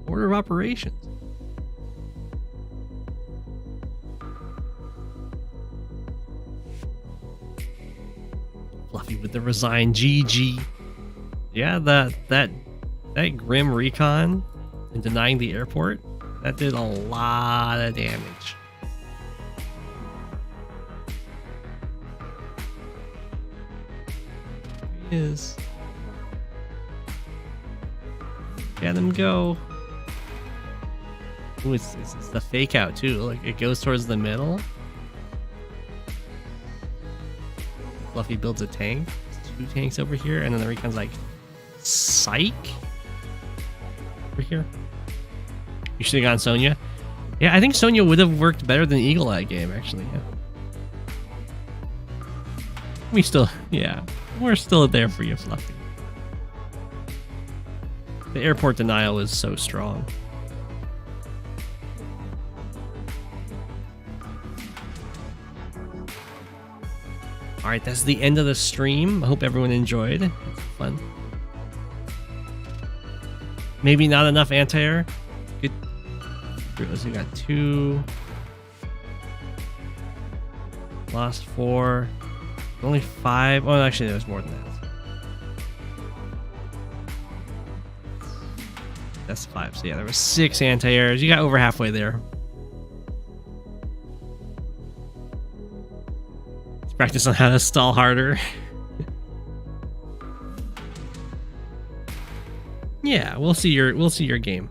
Order of operations. Fluffy with the resign. GG. Yeah, that grim recon and denying the airport, that did a lot of damage. There he is. Let him go. Ooh, it's the fake out too. Like it goes towards the middle. Fluffy builds a tank. There's 2 tanks over here, and then the recon's like, psych. Over here. You should have gone Sonya. Yeah, I think Sonya would have worked better than Eagle Eye game, actually. Yeah. We're still there for you, Fluffy. The airport denial is so strong. Alright, that's the end of the stream. I hope everyone enjoyed. It's fun. Maybe not enough anti-air. Good. We got 2. Lost 4. Only 5. Oh, actually, there's more than that. That's 5. So yeah, there was 6 anti-airs. You got over halfway there. Let's practice on how to stall harder. Yeah, we'll see your game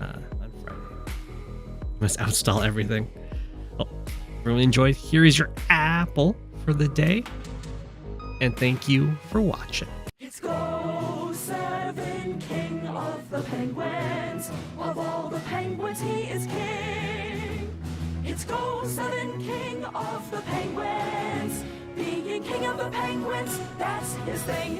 on Friday. You must outstall everything. Well, really enjoyed. Here is your apple for the day, and thank you for watching. It's Go7, king of the penguins. Of all the penguins, he is king. It's Go7, king of the penguins. Being king of the penguins, that's his thing.